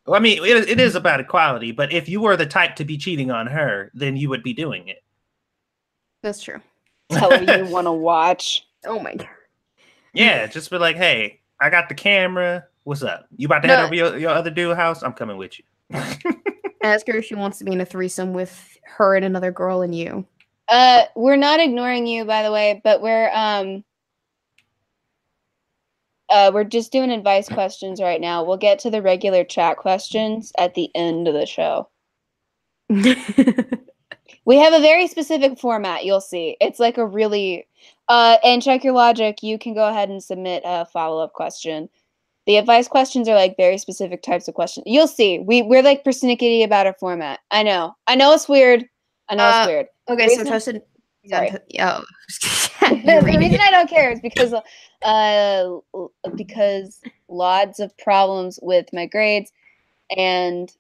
S3: Well, I mean, it is about equality, but if you were the type to be cheating on her, then you would be doing it.
S2: That's true.
S1: Tell her you want to watch.
S2: Oh my god.
S3: Yeah, just be like, hey, I got the camera. What's up? You about to head over your other dude's house? I'm coming with you.
S2: Ask her if she wants to be in a threesome with her and another girl and you.
S1: We're not ignoring you, by the way, but we're just doing advice questions right now. We'll get to the regular chat questions at the end of the show. We have a very specific format, you'll see. It's like a really and check your logic, you can go ahead and submit a follow-up question. The advice questions are like very specific types of questions. You'll see. We're like persnickety about our format. I know it's weird. It's weird.
S2: Okay, so Toasted.
S1: Sorry.
S2: Yeah.
S1: The reason I don't care is because lots of problems with my grades, and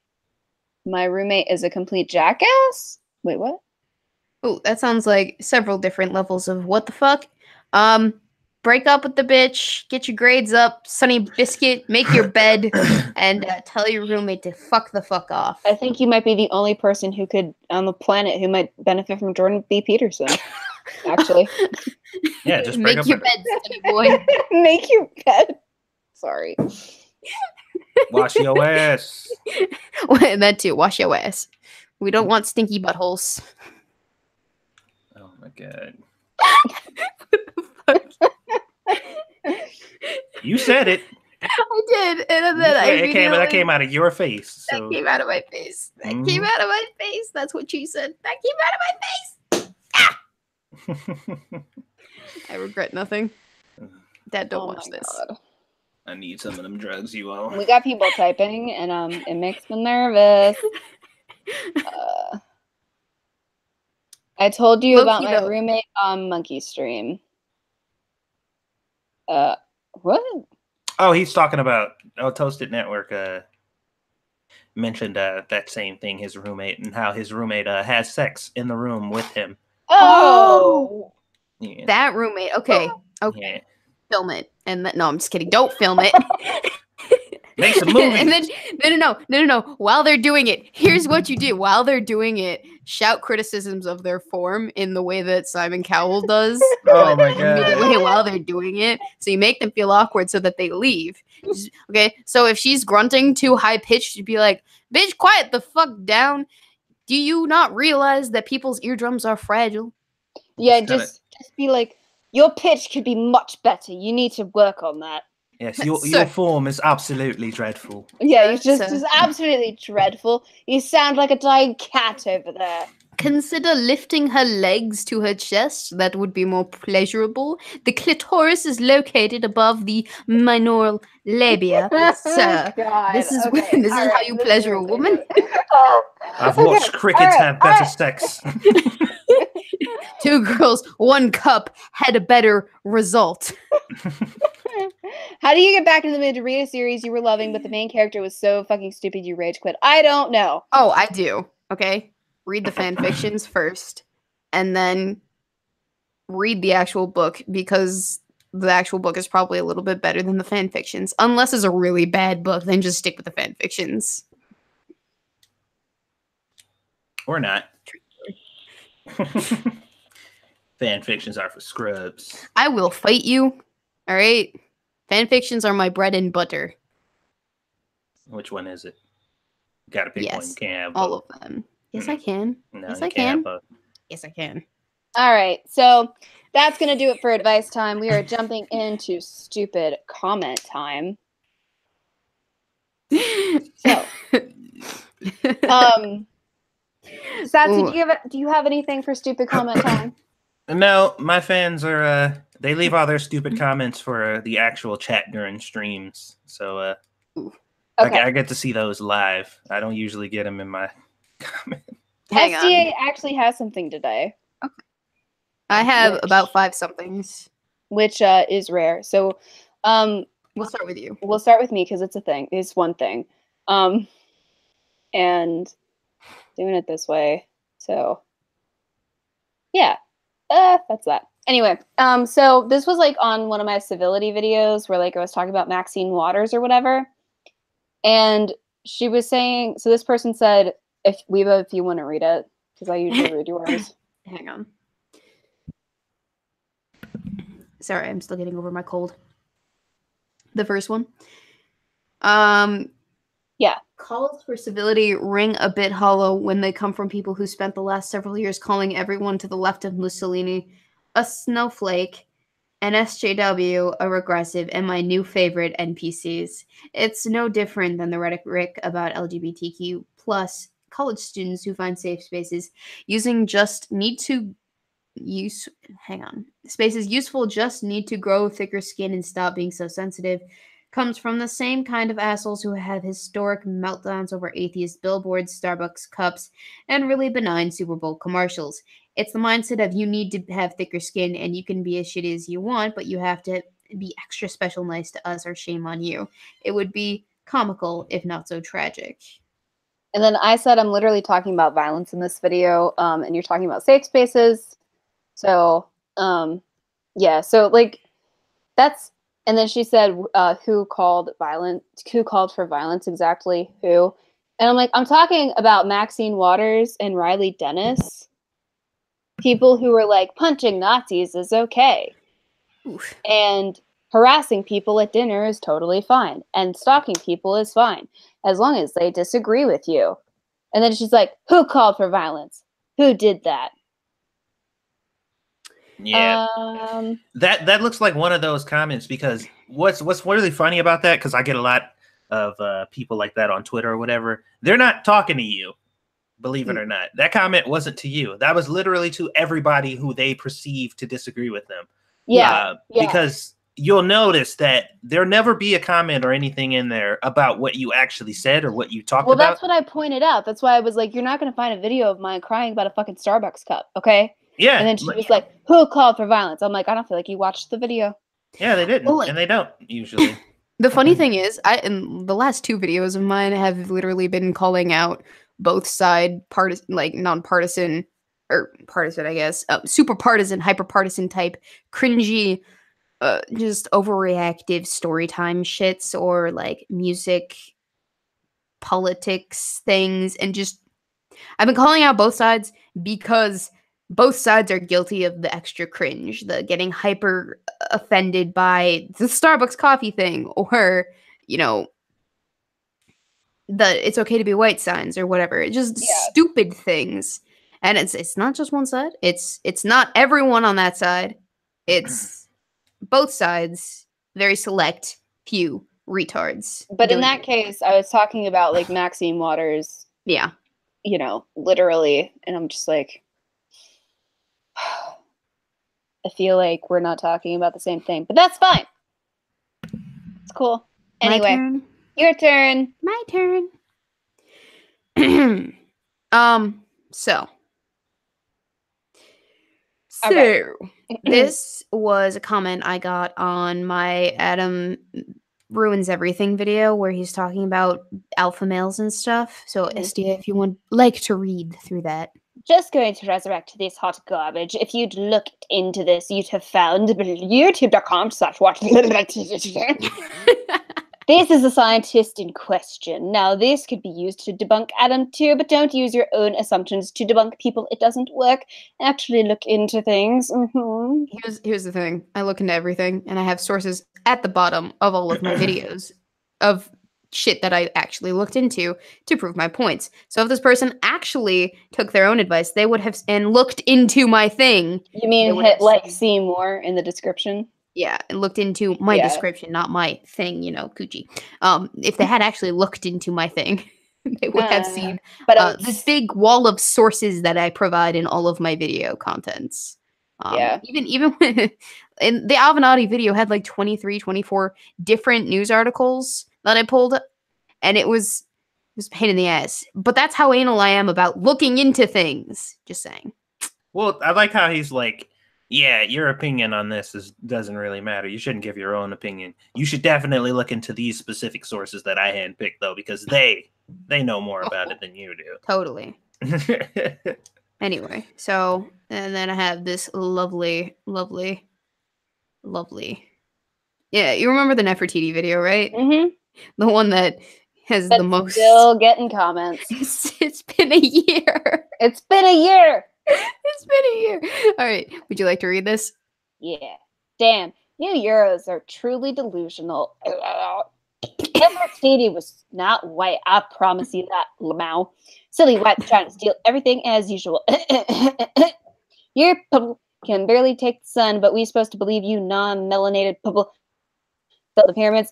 S1: my roommate is a complete jackass. Wait, what?
S2: Oh, that sounds like several different levels of what the fuck. Break up with the bitch, get your grades up, Sunny Biscuit, make your bed, and tell your roommate to fuck the fuck off.
S1: I think you might be the only person who could on the planet who might benefit from Jordan B. Peterson. Actually,
S3: yeah, just
S2: make your bed, Sunny boy.
S1: Make your bed. Sorry.
S3: Wash your ass.
S2: That too. Wash your ass. We don't want stinky buttholes.
S3: Oh my god. You said it.
S2: I did, and then
S3: that came out of your face. So.
S2: That came out of my face. That came out of my face. That's what you said. That came out of my face. I regret nothing. Dad, don't watch this.
S1: God.
S3: I need some of them drugs you owe.
S1: We got people typing, and it makes me nervous. I told you about my roommate on Monkey Stream. What?
S3: Oh, he's talking about Toasted Network mentioned that same thing, his roommate, and how his roommate has sex in the room with him.
S1: Oh!
S3: Yeah.
S2: That roommate. Okay. Okay.
S3: Yeah.
S2: Film it. And no, I'm just kidding. Don't film it.
S3: Make some movies.
S2: And then no. While they're doing it, here's what you do. While they're doing it, shout criticisms of their form in the way that Simon Cowell does.
S3: Oh my god!
S2: While they're doing it, so you make them feel awkward so that they leave. Okay, so if she's grunting too high pitched, you'd be like, "Bitch, quiet the fuck down." Do you not realize that people's eardrums are fragile?
S1: Yeah, just be like, your pitch could be much better. You need to work on that.
S3: Yes, your form is absolutely dreadful.
S1: Yeah, you're just absolutely dreadful. You sound like a dying cat over there.
S2: Consider lifting her legs to her chest. That would be more pleasurable. The clitoris is located above the minor labia. Sir, this is how you pleasure a woman.
S3: I've watched crickets have better sex.
S2: 2 girls, 1 cup had a better result.
S1: How do you get back into the mood to read a series you were loving, but the main character was so fucking stupid you rage quit? I don't know.
S2: Oh, I do. Okay. Read the fan fictions first, and then read the actual book, because the actual book is probably a little bit better than the fan fictions. Unless it's a really bad book, then just stick with the fan fictions.
S3: Or not. Fan fictions are for scrubs.
S2: I will fight you. All right. Fan fictions are my bread and butter.
S3: Which one is it? You gotta pick one. You can't have
S2: all of them. Yes, I can.
S3: No,
S2: yes,
S3: I
S2: can. Yes, I can.
S1: All right. So that's going to do it for advice time. We are jumping into stupid comment time. So, Satsy, do you have anything for stupid comment time?
S3: No, my fans are they leave all their stupid comments for the actual chat during streams. So okay. I get to see those live. I don't usually get them in my comment.
S1: SDA actually has something today.
S2: Okay. I have about 5 somethings,
S1: which is rare. So
S2: we'll start with you.
S1: We'll start with me because it's a thing. It's one thing. And doing it this way. So yeah. That's that. Anyway, so this was like on one of my civility videos where like I was talking about Maxine Waters or whatever. And she was saying, so this person said, if you want to read it, because I usually read yours.
S2: Hang on. Sorry, I'm still getting over my cold. The first one.
S1: Yeah.
S2: Calls for civility ring a bit hollow when they come from people who spent the last several years calling everyone to the left of Mussolini a snowflake, an SJW, a regressive, and my new favorite, NPCs. It's no different than the rhetoric about LGBTQ plus college students who find safe spaces spaces useful, just need to grow thicker skin and stop being so sensitive, comes from the same kind of assholes who have historic meltdowns over atheist billboards, Starbucks cups, and really benign Super Bowl commercials. It's the mindset of you need to have thicker skin and you can be as shitty as you want, but you have to be extra special nice to us or shame on you. It would be comical, if not so tragic.
S1: And then I said I'm literally talking about violence in this video, and you're talking about safe spaces. So, yeah, so like that's, and then she said, who called for violence, exactly who? And I'm like, I'm talking about Maxine Waters and Riley Dennis, people who were like, punching Nazis is okay.
S2: Oof.
S1: And harassing people at dinner is totally fine. And stalking people is fine, as long as they disagree with you. And then she's like, who called for violence? Who did that?
S3: Yeah, that looks like one of those comments, because what's really funny about that, because I get a lot of people like that on Twitter or whatever. They're not talking to you, believe it or not. That comment wasn't to you. That was literally to everybody who they perceive to disagree with them.
S1: Yeah,
S3: because you'll notice that there'll never be a comment or anything in there about what you actually said or what you talked about.
S1: Well, that's what I pointed out. That's why I was like, you're not going to find a video of mine crying about a fucking Starbucks cup, okay?
S3: Yeah.
S1: And then she was like, who called for violence? I'm like, I don't feel like you watched the video.
S3: Yeah, they didn't. Well, and they don't, usually.
S2: The funny thing is, in the last two videos of mine have literally been calling out both side non-partisan, or partisan, I guess, super partisan, hyper partisan type, cringy, just overreactive storytime shits, or like music, politics things, and just I've been calling out both sides because both sides are guilty of the extra cringe, the getting hyper offended by the Starbucks coffee thing, or, you know, the it's okay to be white signs or whatever. Just stupid things. And it's not just one side. It's not everyone on that side. It's both sides, very select few retards.
S1: But in that case, I was talking about like Maxine Waters.
S2: Yeah.
S1: You know, literally. And I'm just like, I feel like we're not talking about the same thing, but that's fine. It's cool. Anyway, your turn.
S2: My turn. So this was a comment I got on my Adam Ruins Everything video where he's talking about alpha males and stuff. So Estia, if you would like to read through that.
S1: Just going to resurrect this hot garbage. If you'd looked into this, you'd have found youtube.com/watch. This is a scientist in question. Now, this could be used to debunk Adam too, but don't use your own assumptions to debunk people. It doesn't work. Actually look into things.
S2: Here's the thing. I look into everything, and I have sources at the bottom of all of my videos of shit that I actually looked into to prove my points. So if this person actually took their own advice, they would have and looked into my thing.
S1: You mean hit like see more in the description?
S2: Yeah, and looked into my description, not my thing, you know, coochie. If they had actually looked into my thing, they would have seen this big wall of sources that I provide in all of my video contents. Even when in the Avenatti video had like 23, 24 different news articles that I pulled, and it was a pain in the ass. But that's how anal I am about looking into things. Just saying.
S3: Well, I like how he's like, yeah, your opinion on this doesn't really matter. You shouldn't give your own opinion. You should definitely look into these specific sources that I handpicked, though, because they know more about it than you do.
S2: Totally. Anyway, so, and then I have this lovely. Yeah, you remember the Nefertiti video, right?
S1: Mm-hmm.
S2: The one that has
S1: That's
S2: the most.
S1: still getting comments.
S2: It's been a year.
S1: It's been a year.
S2: It's been a year. All right. Would you like to read this?
S1: Yeah. Damn. You Euros are truly delusional. Nefertiti was not white. I promise you that, Lamau. Silly white trying to steal everything as usual. Your people can barely take the sun, but we supposed to believe you non-melanated people built the pyramids.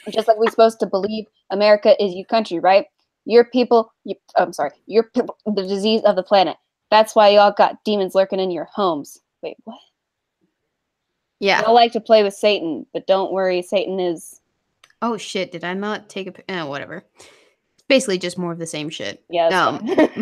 S1: Just like we supposed to believe America is your country, right? Your people, your people, the disease of the planet. That's why y'all got demons lurking in your homes. Wait, what?
S2: Yeah.
S1: Y'all like to play with Satan, but don't worry, Satan is...
S2: Oh, shit. Did I not take a... whatever. Basically just more of the same shit.
S1: Yeah,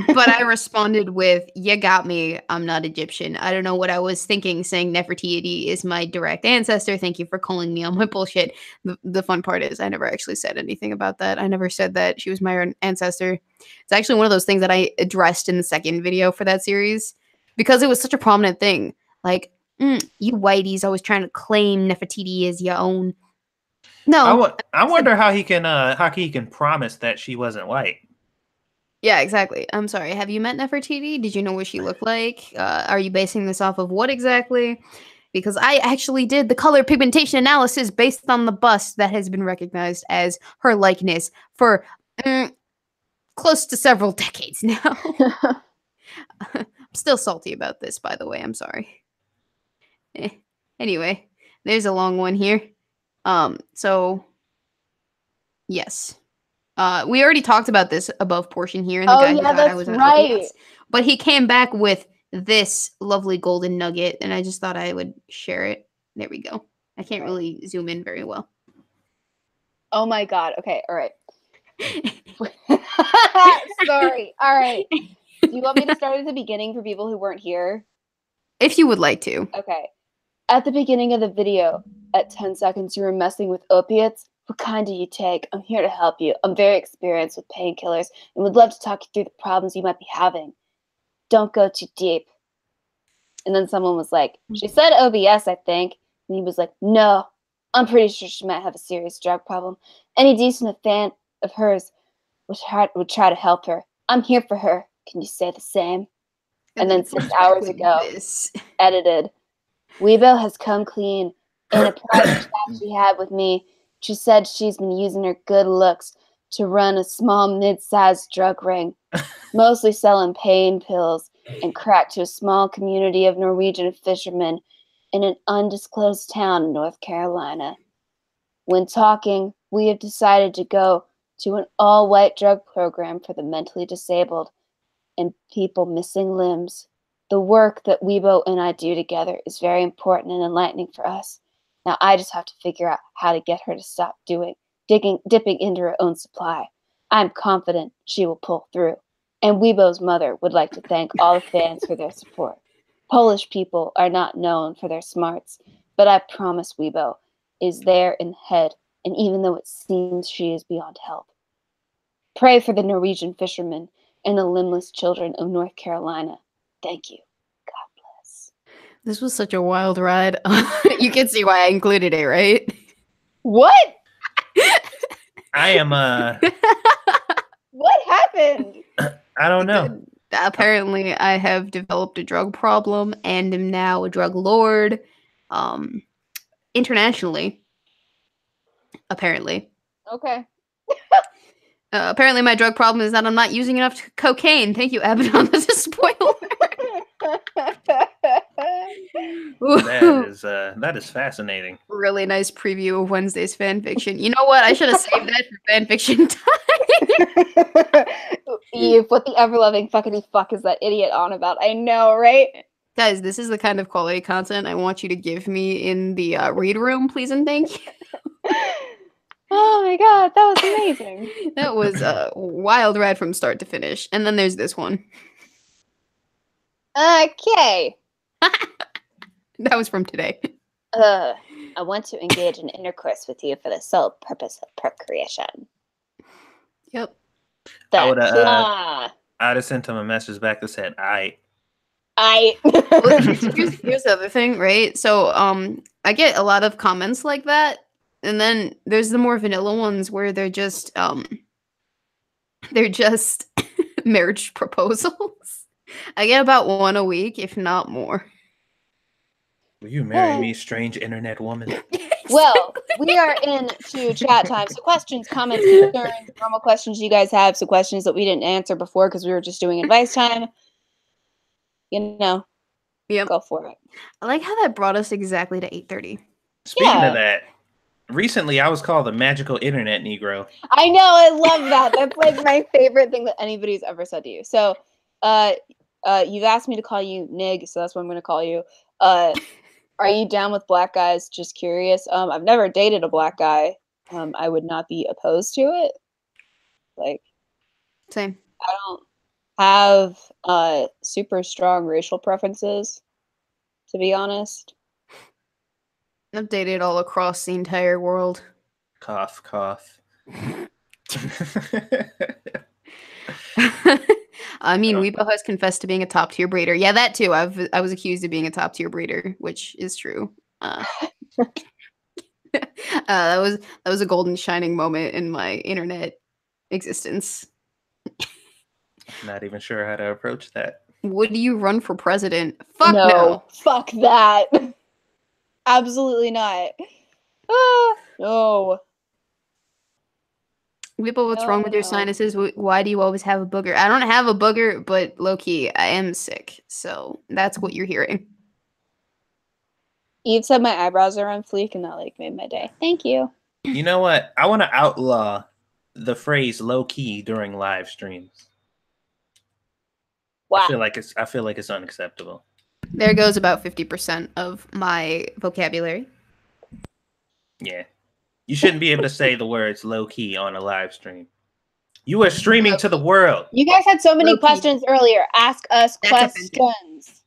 S2: but I responded with, you got me. I'm not Egyptian. I don't know what I was thinking saying Nefertiti is my direct ancestor. Thank you for calling me on my bullshit. The fun part is I never actually said anything about that. I never said that she was my ancestor. It's actually one of those things that I addressed in the second video for that series because it was such a prominent thing. Like, you whiteys always trying to claim Nefertiti as your own. No,
S3: I wonder how he can promise that she wasn't white.
S2: Yeah, exactly. I'm sorry. Have you met Nefertiti? Did you know what she looked like? Are you basing this off of what exactly? Because I actually did the color pigmentation analysis based on the bust that has been recognized as her likeness for close to several decades now. I'm still salty about this, by the way. I'm sorry. Anyway, there's a long one here. So yes. We already talked about this above portion here, and the guy who thought I was an OPS, but he came back with this lovely golden nugget, and I just thought I would share it. There we go. I can't really zoom in very well.
S1: Oh my god. Okay, all right. Sorry. All right. Do you want me to start at the beginning for people who weren't here?
S2: If you would like to.
S1: Okay. At the beginning of the video, at 10 seconds, you were messing with opiates. What kind do you take? I'm here to help you. I'm very experienced with painkillers and would love to talk you through the problems you might be having. Don't go too deep. And then someone was like, she said OBS, I think. And he was like, no, I'm pretty sure she might have a serious drug problem. Any decent fan of hers would try to help her. I'm here for her. Can you say the same? And then 6 hours ago, edited. Weibo has come clean in a private chat she had with me. She said she's been using her good looks to run a small mid-sized drug ring, mostly selling pain pills and crack to a small community of Norwegian fishermen in an undisclosed town in North Carolina. When talking, we have decided to go to an all-white drug program for the mentally disabled and people missing limbs. The work that Weibo and I do together is very important and enlightening for us. Now I just have to figure out how to get her to stop dipping into her own supply. I'm confident she will pull through. And Weibo's mother would like to thank all the fans for their support. Polish people are not known for their smarts, but I promise Weibo is there in the head, and even though it seems she is beyond help. Pray for the Norwegian fishermen and the limbless children of North Carolina. Thank you. God bless.
S2: This was such a wild ride. You can see why I included it, right?
S1: What?
S3: I am
S1: What happened?
S3: I don't know.
S2: Apparently I have developed a drug problem and am now a drug lord. Internationally. Apparently.
S1: Okay.
S2: Apparently my drug problem is that I'm not using enough cocaine. Thank you, Abaddon. That's a spoiler.
S3: That is fascinating.
S2: Really nice preview of Wednesday's fanfiction. You know what? I should have saved that for fanfiction time.
S1: Eve, what the ever-loving fuckity fuck is that idiot on about? I know, right?
S2: Guys, this is the kind of quality content I want you to give me in the read room, please and thank you.
S1: Oh my god, that was amazing.
S2: That was a wild ride from start to finish. And then there's this one.
S1: Okay.
S2: That was from today.
S1: I want to engage in intercourse with you for the sole purpose of procreation.
S2: Yep.
S3: I would have sent him a message back that said,
S2: Well, here's the other thing, right? So I get a lot of comments like that And then there's the more vanilla ones where they're just marriage proposals. I get about one a week, if not more.
S3: Will you marry me, strange internet woman?
S1: Well, we are into chat time. So questions, comments, concerns, normal questions you guys have. So questions that we didn't answer before because we were just doing advice time. You know, go for it.
S2: I like how that brought us exactly to 8:30.
S3: Speaking of that, recently I was called the magical internet Negro.
S1: I know, I love that. That's like my favorite thing that anybody's ever said to you. So, you've asked me to call you Nig, so that's what I'm going to call you. Are you down with black guys? Just curious. I've never dated a black guy. I would not be opposed to it. Like,
S2: same.
S1: I don't have super strong racial preferences, to be honest.
S2: I've dated all across the entire world.
S3: Cough, cough.
S2: I mean, Weibo has confessed to being a top tier breeder. Yeah, that too. I was accused of being a top tier breeder, which is true. That was a golden shining moment in my internet existence.
S3: Not even sure how to approach that.
S2: Would you run for president? Fuck
S1: No.
S2: no.
S1: Fuck that. Absolutely not. No.
S2: Weibo, what's wrong with your sinuses? Why do you always have a booger? I don't have a booger, but low-key, I am sick. So that's what you're hearing.
S1: Eve said my eyebrows are on fleek, and that like made my day. Thank you.
S3: You know what? I want to outlaw the phrase "low key" during live streams. Wow. I feel like it's unacceptable.
S2: There goes about 50% of my vocabulary.
S3: Yeah. You shouldn't be able to say the words "low key" on a live stream. You are streaming to the world.
S1: You guys had so many questions earlier. Ask us questions.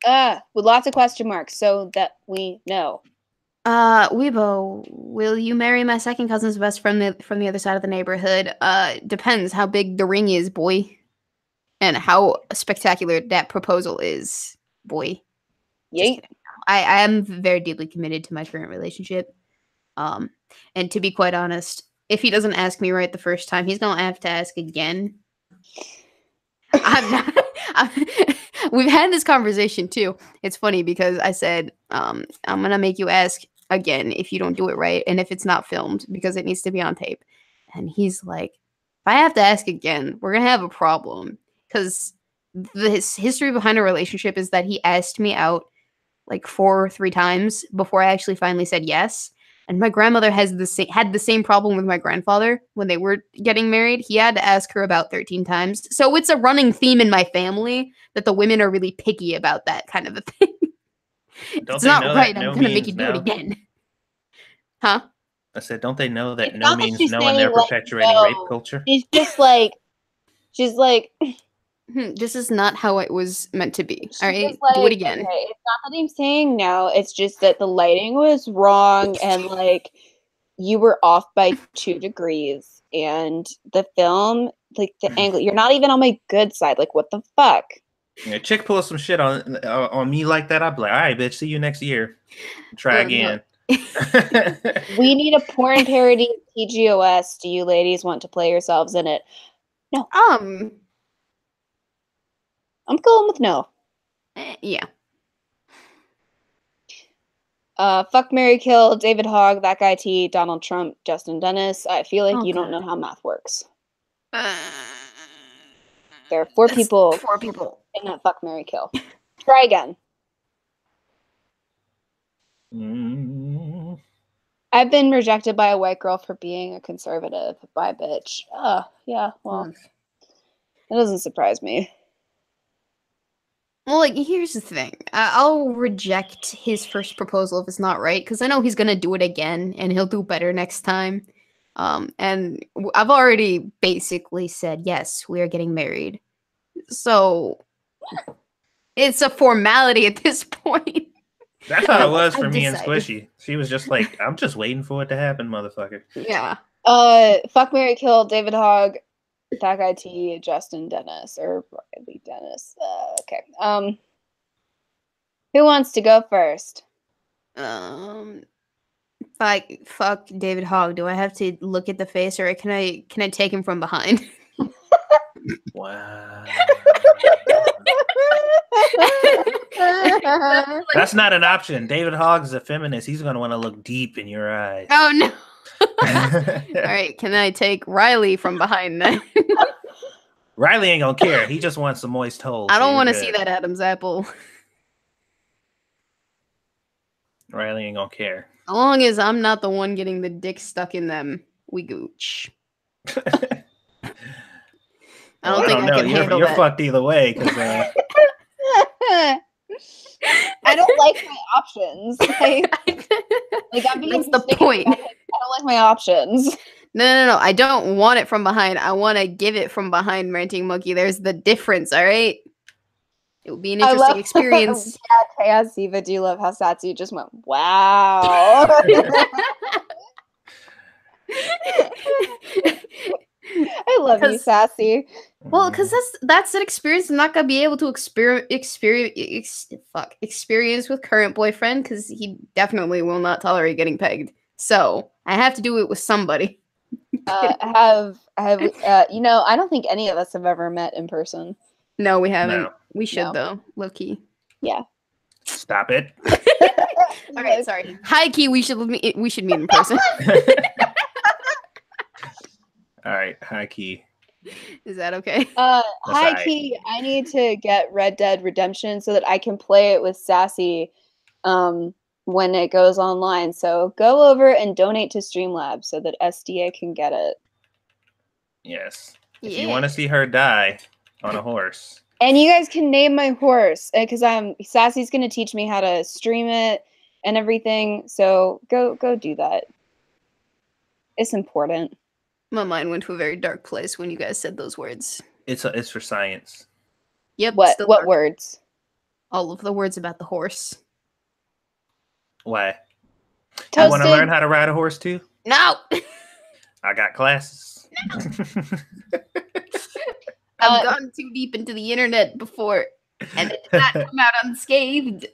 S1: With lots of question marks so that we know.
S2: Weibo, will you marry my second cousin's best friend from the other side of the neighborhood? Depends how big the ring is, boy. And how spectacular that proposal is, boy.
S1: Yeet.
S2: I am very deeply committed to my current relationship. And to be quite honest, if he doesn't ask me right the first time, he's gonna have to ask again. We've had this conversation too. It's funny because I said, I'm gonna make you ask again if you don't do it right, and if it's not filmed because it needs to be on tape. And he's like, if I have to ask again, we're gonna have a problem. Because the history behind our relationship is that he asked me out like 4 or 3 times before I actually finally said yes. And my grandmother had the same problem with my grandfather when they were getting married. He had to ask her about 13 times. So it's a running theme in my family that the women are really picky about that kind of a thing. It's not right. I'm going to make you do it again. Huh?
S3: I said, don't they know that no means no and they're perpetuating rape culture?
S1: She's just like,
S2: this is not how it was meant to be. All right, like, do it again.
S1: Okay, it's not that I'm saying no. It's just that the lighting was wrong, and like you were off by 2 degrees, and the film, like the angle, you're not even on my good side. Like, what the fuck?
S3: Yeah, chick pulls some shit on me like that. I'd be like, all right, bitch, see you next year. Try again.
S1: We need a porn parody of TGOS. Do you ladies want to play yourselves in it? No. I'm going with no.
S2: Yeah.
S1: Fuck, marry, kill, David Hogg, that guy T, Donald Trump, Justin Dennis. I feel like you don't know how math works. There are 4 people.
S2: 4 people.
S1: In that fuck, marry, kill. Try again. I've been rejected by a white girl for being a conservative. Bye, bitch. Yeah, well, that doesn't surprise me.
S2: Well, like, here's the thing. I'll reject his first proposal if it's not right, because I know he's going to do it again, and he'll do better next time. And I've already basically said, yes, we are getting married. So, it's a formality at this point.
S3: That's how it was for me and Squishy. She was just like, I'm just waiting for it to happen, motherfucker.
S2: Yeah.
S1: Fuck, marry, kill, David Hogg, that guy T, Justin Dennis, or Riley Dennis. Okay. Who wants to go first?
S2: If I fuck David Hogg, do I have to look at the face, or can I take him from behind?
S3: Wow. That's not an option. David Hogg's a feminist. He's going to want to look deep in your eyes.
S2: Oh no! All right, can I take Riley from behind then?
S3: Riley ain't gonna care. He just wants some moist holes.
S2: I don't want to see that Adam's apple.
S3: Riley ain't gonna care.
S2: As long as I'm not the one getting the dick stuck in them, we gooch. I don't think I can handle
S3: You're
S2: that.
S3: fucked either way. Cause,
S1: I don't like my options. I'm being
S2: That's the point.
S1: I don't like my options.
S2: No. I don't want it from behind. I want to give it from behind, Ranting Monkey. There's the difference, all right? It will be an interesting experience.
S1: Yeah, Chaos Diva, do you love how Satsu just went, wow. I love you, Sassy.
S2: Well, because that's an experience I'm not gonna be able to experience with current boyfriend, because he definitely will not tolerate getting pegged. So I have to do it with somebody.
S1: I don't think any of us have ever met in person.
S2: No, we haven't.
S3: No.
S2: We should though, low key.
S1: Yeah.
S3: Stop it.
S2: All right, sorry. High key, we should meet in person.
S3: All right, high key.
S2: Is that okay?
S1: High key, I need to get Red Dead Redemption so that I can play it with Sassy when it goes online. So go over and donate to Streamlabs so that SDA can get it.
S3: Yes. If you want to see her die on a horse.
S1: And you guys can name my horse because Sassy's going to teach me how to stream it and everything. So go do that. It's important.
S2: My mind went to a very dark place when you guys said those words.
S3: It's for science.
S2: Yep.
S1: What words?
S2: All of the words about the horse.
S3: Why?
S1: Toasted.
S3: You want to learn how to ride a horse too?
S2: No.
S3: I got classes.
S2: I've gone too deep into the internet before, and it did not come out unscathed.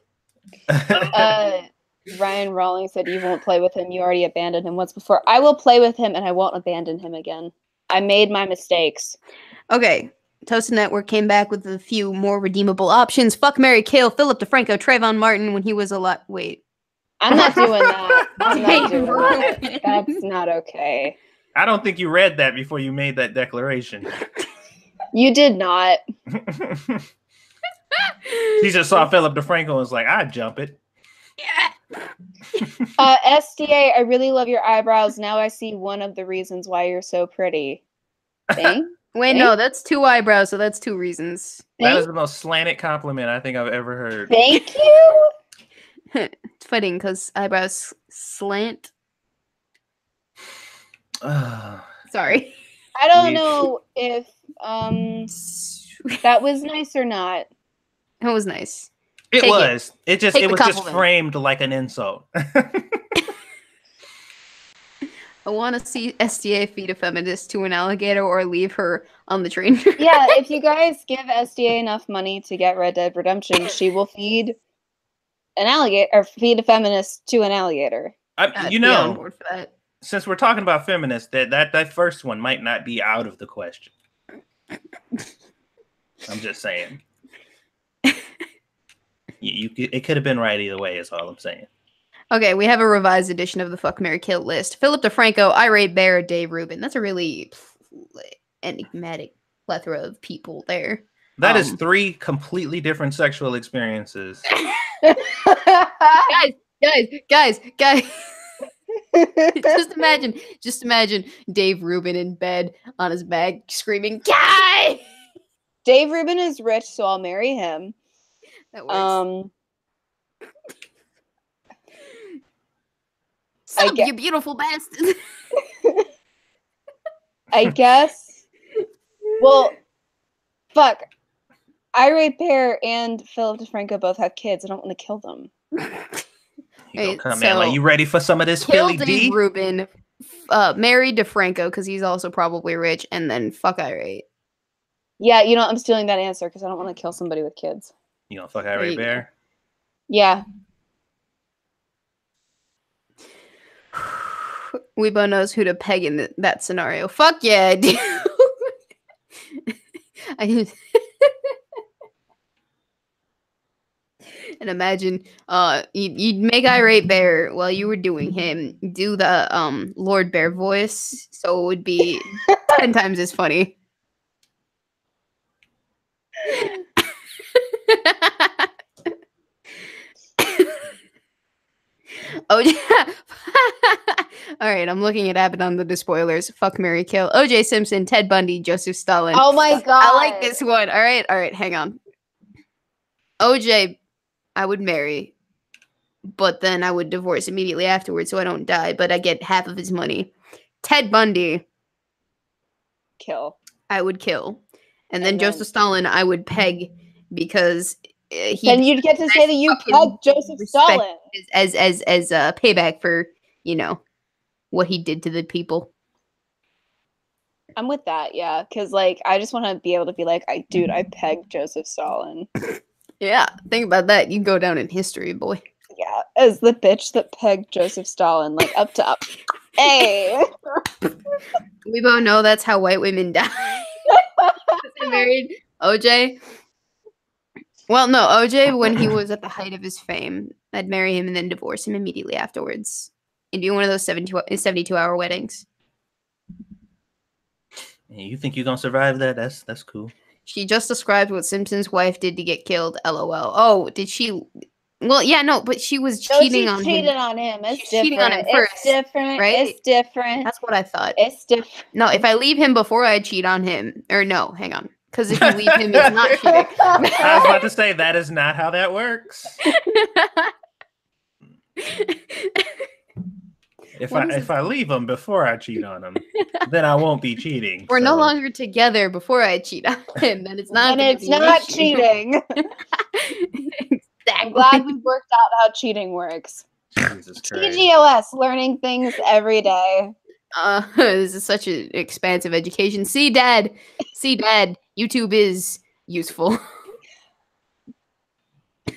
S1: Ryan Rawlings said you won't play with him. You already abandoned him once before. I will play with him, and I won't abandon him again. I made my mistakes.
S2: Okay. Toasted Network came back with a few more redeemable options. Fuck, marry, kill Philip DeFranco, Trayvon Martin when he was alive. Wait.
S1: I'm not doing that. I'm not doing that. That's not okay.
S3: I don't think you read that before you made that declaration.
S1: You did not.
S3: She just saw Philip DeFranco and was like, I'd jump it.
S2: Yeah.
S1: SDA, I really love your eyebrows. Now I see one of the reasons why you're so pretty. Thanks.
S2: Wait, no, that's 2 eyebrows, so that's 2 reasons.
S3: That is the most slanted compliment I think I've ever heard.
S1: Thank you.
S2: It's fitting because eyebrows slant. Sorry.
S1: I don't know if that was nice or not.
S2: It was nice.
S3: It was. It was just
S2: compliment.
S3: framed like an insult.
S2: I want to see SDA feed a feminist to an alligator or leave her on the train.
S1: Yeah, if you guys give SDA enough money to get Red Dead Redemption, she will feed an alligator or feed a feminist to an alligator.
S2: On board for that.
S3: Since we're talking about feminists, that first one might not be out of the question. I'm just saying. It could have been right either way, is all I'm saying.
S2: Okay, we have a revised edition of the Fuck, Marry, Kill list. Philip DeFranco, Irate Bear, Dave Rubin. That's a really enigmatic plethora of people there.
S3: That is 3 completely different sexual experiences.
S2: Guys. just imagine Dave Rubin in bed on his bag screaming, "Guy!"
S1: Dave Rubin is rich, so I'll marry him.
S2: That works. You beautiful bastard.
S1: I guess. Well, fuck. Irate Bear and Philip DeFranco both have kids. I don't want to kill them.
S3: Man, you ready for some of this Philly D?
S2: Rubin, marry DeFranco because he's also probably rich, and then fuck Irate.
S1: Yeah, I'm stealing that answer because I don't want to kill somebody with kids.
S3: You gonna fuck Irate Bear?
S1: Yeah.
S2: Weebo knows who to peg in that scenario. Fuck yeah, I do. And imagine, you'd make Irate Bear while you were doing him. Do the Lord Bear voice, so it would be 10 times as funny. Oh yeah. All right, I'm looking at Abaddon the spoilers. Fuck, marry, kill. O.J. Simpson, Ted Bundy, Joseph Stalin.
S1: Oh my god.
S2: I like this one. All right, hang on. O.J. I would marry, but then I would divorce immediately afterwards so I don't die, but I get half of his money. Ted Bundy.
S1: Kill.
S2: I would kill. And then Joseph Stalin I would peg because
S1: then you'd get to say that you pegged Joseph Stalin
S2: as a payback for, you know, what he did to the people.
S1: I'm with that, yeah, because like I just want to be able to be like, dude, I pegged Joseph Stalin.
S2: Yeah, think about that. You go down in history, boy.
S1: Yeah, as the bitch that pegged Joseph Stalin, like up to up. Hey,
S2: we both know that's how white women die. They married OJ. Well, no, OJ, when he was at the height of his fame, I'd marry him and then divorce him immediately afterwards. And do one of those 72-hour weddings.
S3: You think you're gonna survive that? That's cool.
S2: She just described what Simpson's wife did to get killed. LOL. Oh, did she? Well, yeah, no, but she was cheating on him.
S1: Cheated on him. It's different.
S2: Cheating on him first.
S1: It's different.
S2: Right?
S1: It's different.
S2: That's what I thought.
S1: It's different.
S2: No, if I leave him before I cheat on him, or no, hang on, because if you leave him, it's not cheating.
S3: I was about to say that is not how that works. If I leave him before I cheat on him, then I won't be cheating.
S2: We're no longer together before I cheat on him. Then it's not.
S1: And it's not cheating.
S2: Exactly.
S1: I'm glad we worked out how cheating works.
S3: Jesus Christ.
S1: TGOS, learning things every day.
S2: This is such an expansive education. See, Dad, YouTube is useful.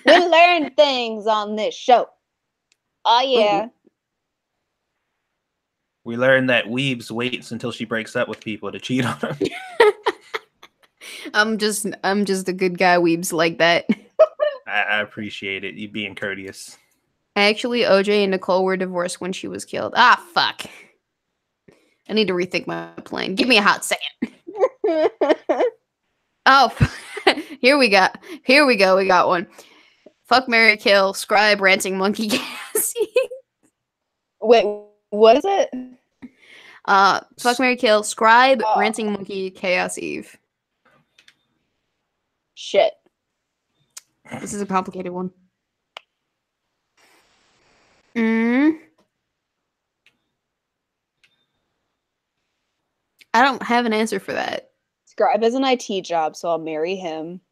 S1: We learn things on this show. Oh yeah.
S2: Ooh.
S3: We learned that Weebs waits until she breaks up with people to cheat on them.
S2: I'm just a good guy, Weebs, like that.
S3: I appreciate it. You being courteous.
S2: Actually, OJ and Nicole were divorced when she was killed. Ah, fuck. I need to rethink my plan. Give me a hot second. Oh, here we go. We got one. Fuck, marry, kill, scribe, ranting monkey, Cassie.
S1: Wait, what is it?
S2: Fuck, marry, kill, scribe, ranting monkey, Chaos Eve.
S1: Shit.
S2: This is a complicated one. I don't have an answer for that.
S1: Scribe has an IT job, so I'll marry him.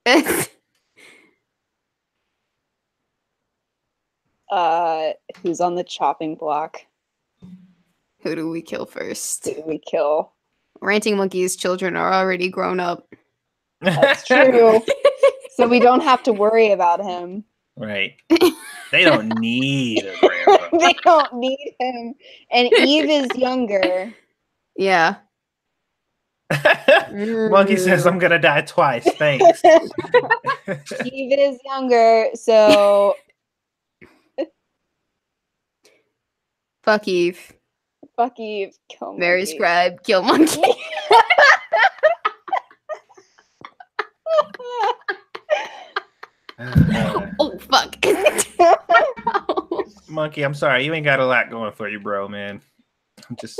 S1: Who's on the chopping block?
S2: Who do we kill first?
S1: Who do we kill?
S2: Ranting monkey's children are already grown up.
S1: That's true. So we don't have to worry about him.
S3: Right. They don't need a grandpa.
S1: They don't need him. And Eve is younger.
S2: Yeah.
S3: Monkey says, I'm going to die twice. Thanks.
S1: Eve is younger, so...
S2: Fuck Eve.
S1: Fuck Eve. Kill monkey.
S2: Marry scribe. Kill monkey. Oh, fuck.
S3: Monkey, I'm sorry. You ain't got a lot going for you, bro, man. I'm just...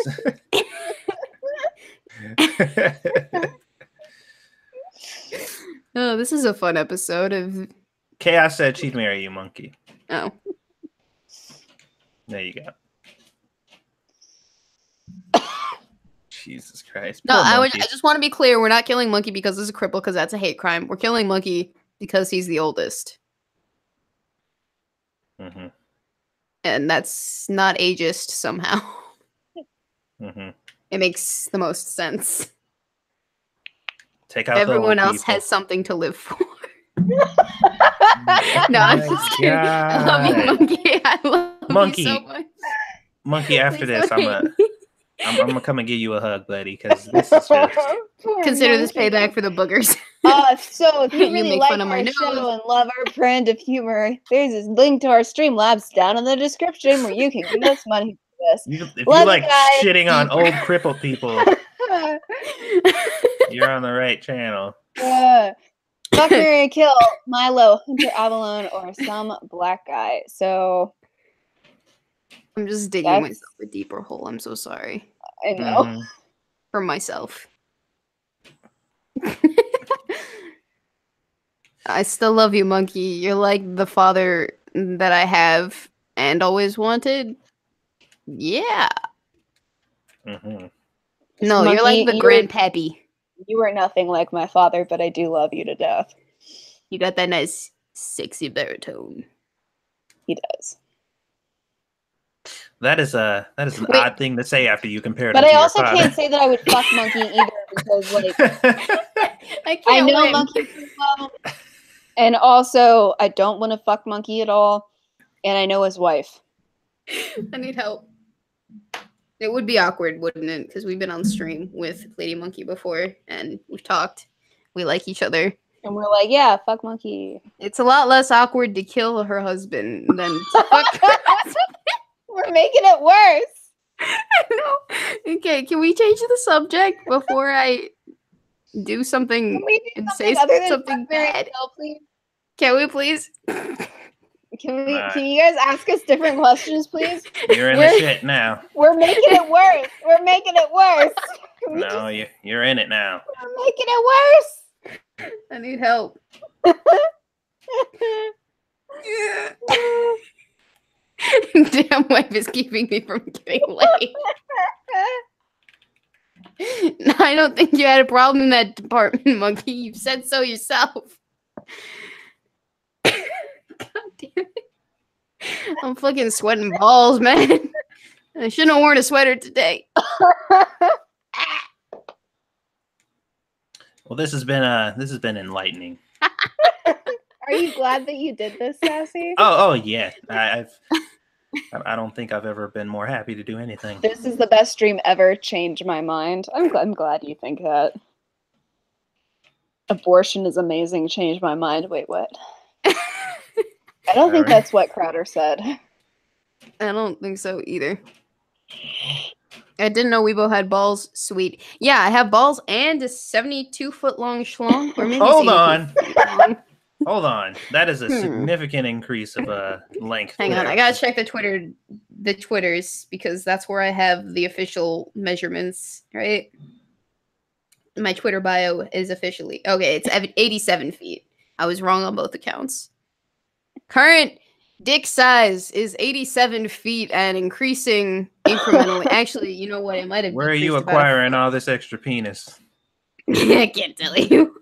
S2: Oh, this is a fun episode of...
S3: Chaos said she'd marry you, Monkey.
S2: Oh.
S3: There you go. Jesus Christ.
S2: No, I just want to be clear. We're not killing Monkey because he's a cripple, because that's a hate crime. We're killing Monkey because he's the oldest.
S3: Mm-hmm.
S2: And that's not ageist somehow.
S3: Mm-hmm.
S2: It makes the most sense.
S3: Take out
S2: everyone
S3: the
S2: else has something to live for. No,
S3: I'm
S2: just kidding. I love you, Monkey. I love
S3: Monkey.
S2: you so much.
S3: Monkey, after this, I'm gonna come and give you a hug, buddy, because this is just.
S2: Consider this payback for the boogers.
S1: So if you
S2: You
S1: really
S2: make
S1: like
S2: fun of my
S1: our
S2: nose.
S1: show and love our brand of humor, there's a link to our Streamlabs down in the description where you can give us money for this.
S3: If
S1: Love
S3: you
S1: you
S3: like
S1: guys.
S3: shitting on old crippled people, you're on the right channel.
S1: Fuck, marry, kill Milo, Hunter Avalon, or some black guy. So
S2: I'm just digging myself a deeper hole. I'm so sorry.
S1: I know.
S2: For myself. I still love you, Monkey. You're like the father that I have and always wanted. Yeah. No,
S1: Monkey,
S2: you're like the grandpappy.
S1: You are nothing like my father, but I do love you to death.
S2: You got that nice, sexy baritone.
S1: He does.
S3: That is an odd thing to say after you compare it.
S1: But I also can't say that I would fuck Monkey either because, like, I know Monkey too well, and also I don't want to fuck Monkey at all, and I know his wife.
S2: I need help. It would be awkward, wouldn't it? Because we've been on stream with Lady Monkey before, and we've talked. We like each other.
S1: And we're like, yeah, fuck Monkey.
S2: It's a lot less awkward to kill her husband than to fuck her husband.
S1: We're making it worse.
S2: I know. Okay, can we change the subject before I do something and say something bad?
S1: Please?
S2: Can we please?
S1: Can you guys ask us different questions, please?
S3: You're in the shit now.
S1: We're making it worse. We're making it worse.
S3: No, you're in it now.
S1: We're making it worse.
S2: I need help. Damn wife is keeping me from getting laid. I don't think you had a problem in that department, Monkey. You've said so yourself. God damn it. I'm fucking sweating balls, man. I shouldn't have worn a sweater today.
S3: Well, this has been enlightening.
S1: Are you glad that you did this, Sassy?
S3: Oh yeah. I don't think I've ever been more happy to do anything.
S1: This is the best stream ever. Changed my mind. I'm glad you think that. Abortion is amazing. Changed my mind. Wait, what? I don't think that's what Crowder said.
S2: I don't think so either. I didn't know Weibo had balls. Sweet. Yeah, I have balls and a 72-foot long schlong. Or maybe
S3: Hold on. Hold on. That is a significant increase of length.
S2: Hang on, I gotta check the Twitters, because that's where I have the official measurements, right? My Twitter bio is officially okay, it's 87 feet. I was wrong on both accounts. Current dick size is 87 feet and increasing incrementally. Actually, you know what? It might have.
S3: Where are you acquiring all this extra penis?
S2: I can't tell you.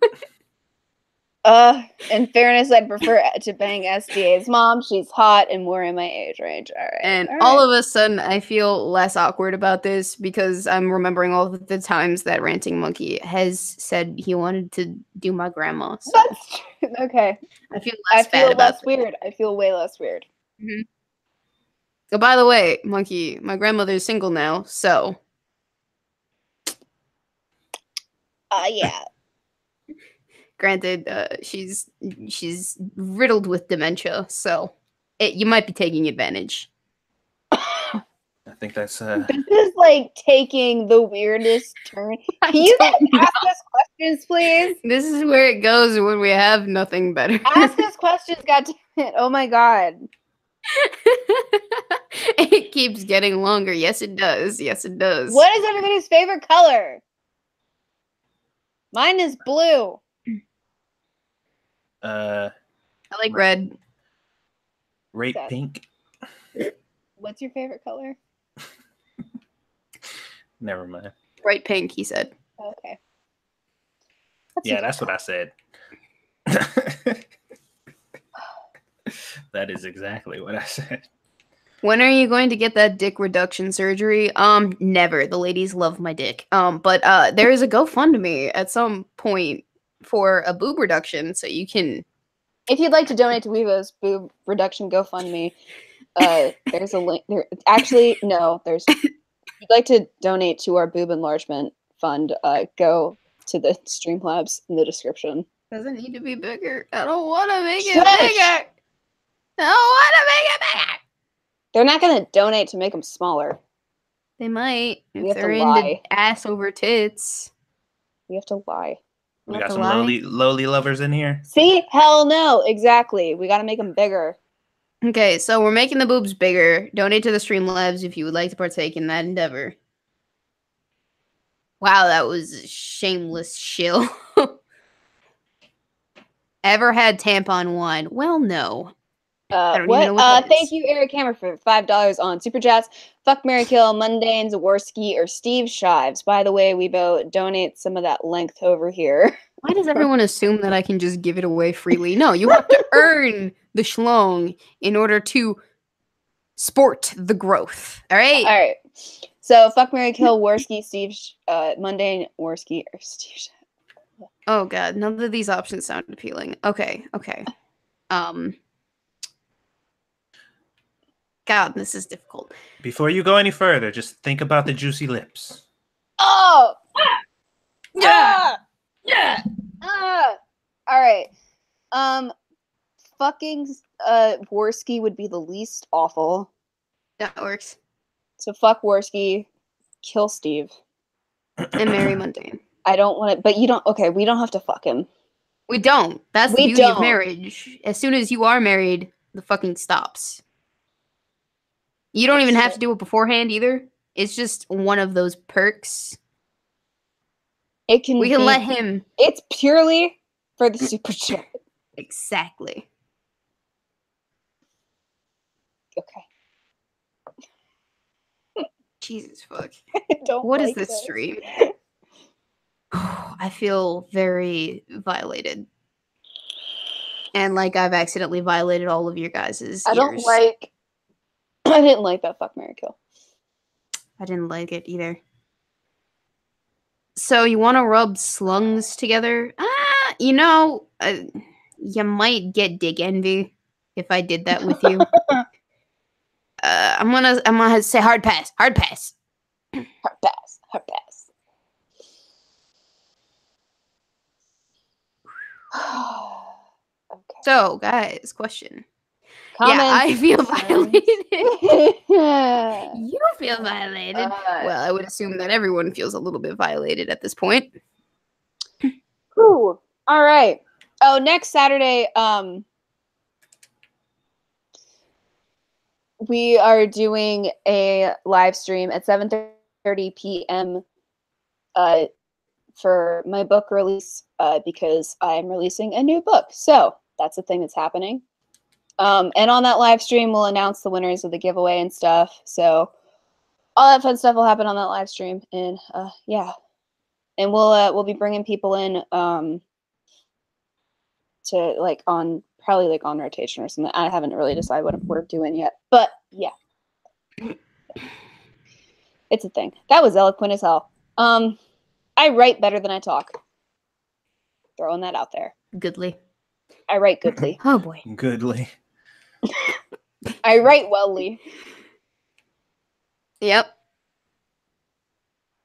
S1: In fairness, I'd prefer to bang SDA's mom. She's hot and more in my age range. All right.
S2: And all of a sudden, I feel less awkward about this because I'm remembering all of the times that Ranting Monkey has said he wanted to do my grandma. So.
S1: That's true. Okay.
S2: I feel less
S1: weird. I feel way less weird.
S2: Mm-hmm. Oh, by the way, Monkey, my grandmother's single now, so.
S1: Yeah.
S2: Granted, she's riddled with dementia, so you might be taking advantage.
S3: I think that's
S1: This is like taking the weirdest turn. Can you guys ask us questions, please?
S2: This is where it goes when we have nothing better.
S1: Ask us questions, goddammit. Oh my god.
S2: It keeps getting longer. Yes, it does. Yes, it does.
S1: What is everybody's favorite color? Mine is blue.
S2: I like red.
S3: Rape pink.
S1: What's your favorite color?
S3: Never mind.
S2: Bright pink, he said.
S1: Okay.
S3: That's what I said. That is exactly what I said.
S2: When are you going to get that dick reduction surgery? Never. The ladies love my dick. But there is a GoFundMe at some point for a boob reduction, so you can. If
S1: you'd like to donate to Weibo's boob reduction GoFundMe, there's a link. There, actually, no. There's you'd like to donate to our boob enlargement fund, go to the Streamlabs in the description.
S2: Doesn't need to be bigger. I don't want to make it
S1: Shush!
S2: bigger. I don't want to make it bigger.
S1: They're not going to donate to make them smaller.
S2: They might
S1: We
S2: if
S1: have to
S2: they're into
S1: lie.
S2: ass over tits.
S1: We have to lie.
S3: We
S2: Have
S3: got
S2: to
S3: some
S2: lie?
S3: lowly lovers in here.
S1: See? Hell no. Exactly. We got to make them bigger.
S2: Okay, so we're making the boobs bigger. Donate to the Streamlabs if you would like to partake in that endeavor. Wow, that was a shameless shill. Ever had tampon wine? Well, no. I don't even know what that
S1: Thank
S2: is.
S1: you, Eric Hammer, for $5 on Super Chats. Fuck, Mary Kill, Mundanes, Zaworski, or Steve Shives. By the way, Weebo, donate some of that length over here.
S2: Why does everyone assume that I can just give it away freely? No, you have to earn the schlong in order to sport the growth. All right?
S1: All right. So, fuck, Mary Kill, Worski, Steve, Mundane, Worski, or Steve Shives.
S2: Oh, God. None of these options sound appealing. Okay. God, this is difficult.
S3: Before you go any further, just think about the juicy lips.
S1: Oh!
S2: Yeah.
S1: Yeah! All right. Fucking Worski would be the least awful.
S2: That works.
S1: So fuck Worski, kill Steve.
S2: And marry Mundane.
S1: I don't want to, but you don't. Okay, we don't have to fuck him.
S2: We don't. That's the
S1: We
S2: beauty of
S1: don't.
S2: marriage. As soon as you are married, the fucking stops. You don't even have to do it beforehand either. It's just one of those perks.
S1: It can.
S2: We can let him.
S1: It's purely for the super chat.
S2: Exactly.
S1: Okay.
S2: Jesus fuck.
S1: Don't.
S2: What is
S1: like
S2: this
S1: this.
S2: stream? I feel very violated. And like I've accidentally violated all of your guys'
S1: I don't
S2: ears.
S1: like. I didn't like that fuck, Mary Kill.
S2: I didn't like it either. So you want to rub slungs together? You know, you might get dick envy if I did that with you. I'm gonna say hard pass. Hard pass.
S1: Hard pass. Hard pass. Okay.
S2: So, guys, question.
S1: Comments.
S2: Yeah, I feel violated.
S1: Yeah.
S2: You feel violated. Well, I would assume that everyone feels a little bit violated at this point.
S1: Whew. All right. Oh, next Saturday, we are doing a live stream at 7:30 p.m. For my book release, because I'm releasing a new book. So that's a thing that's happening. And on that live stream, we'll announce the winners of the giveaway and stuff. So all that fun stuff will happen on that live stream. And yeah, and we'll be bringing people in to like on probably like on rotation or something. I haven't really decided what we're doing yet, but yeah, it's a thing. That was eloquent as hell. I write better than I talk. Throwing that out there.
S2: Goodly.
S1: I write goodly.
S2: Oh boy.
S3: Goodly.
S1: I write wellly.
S2: Yep.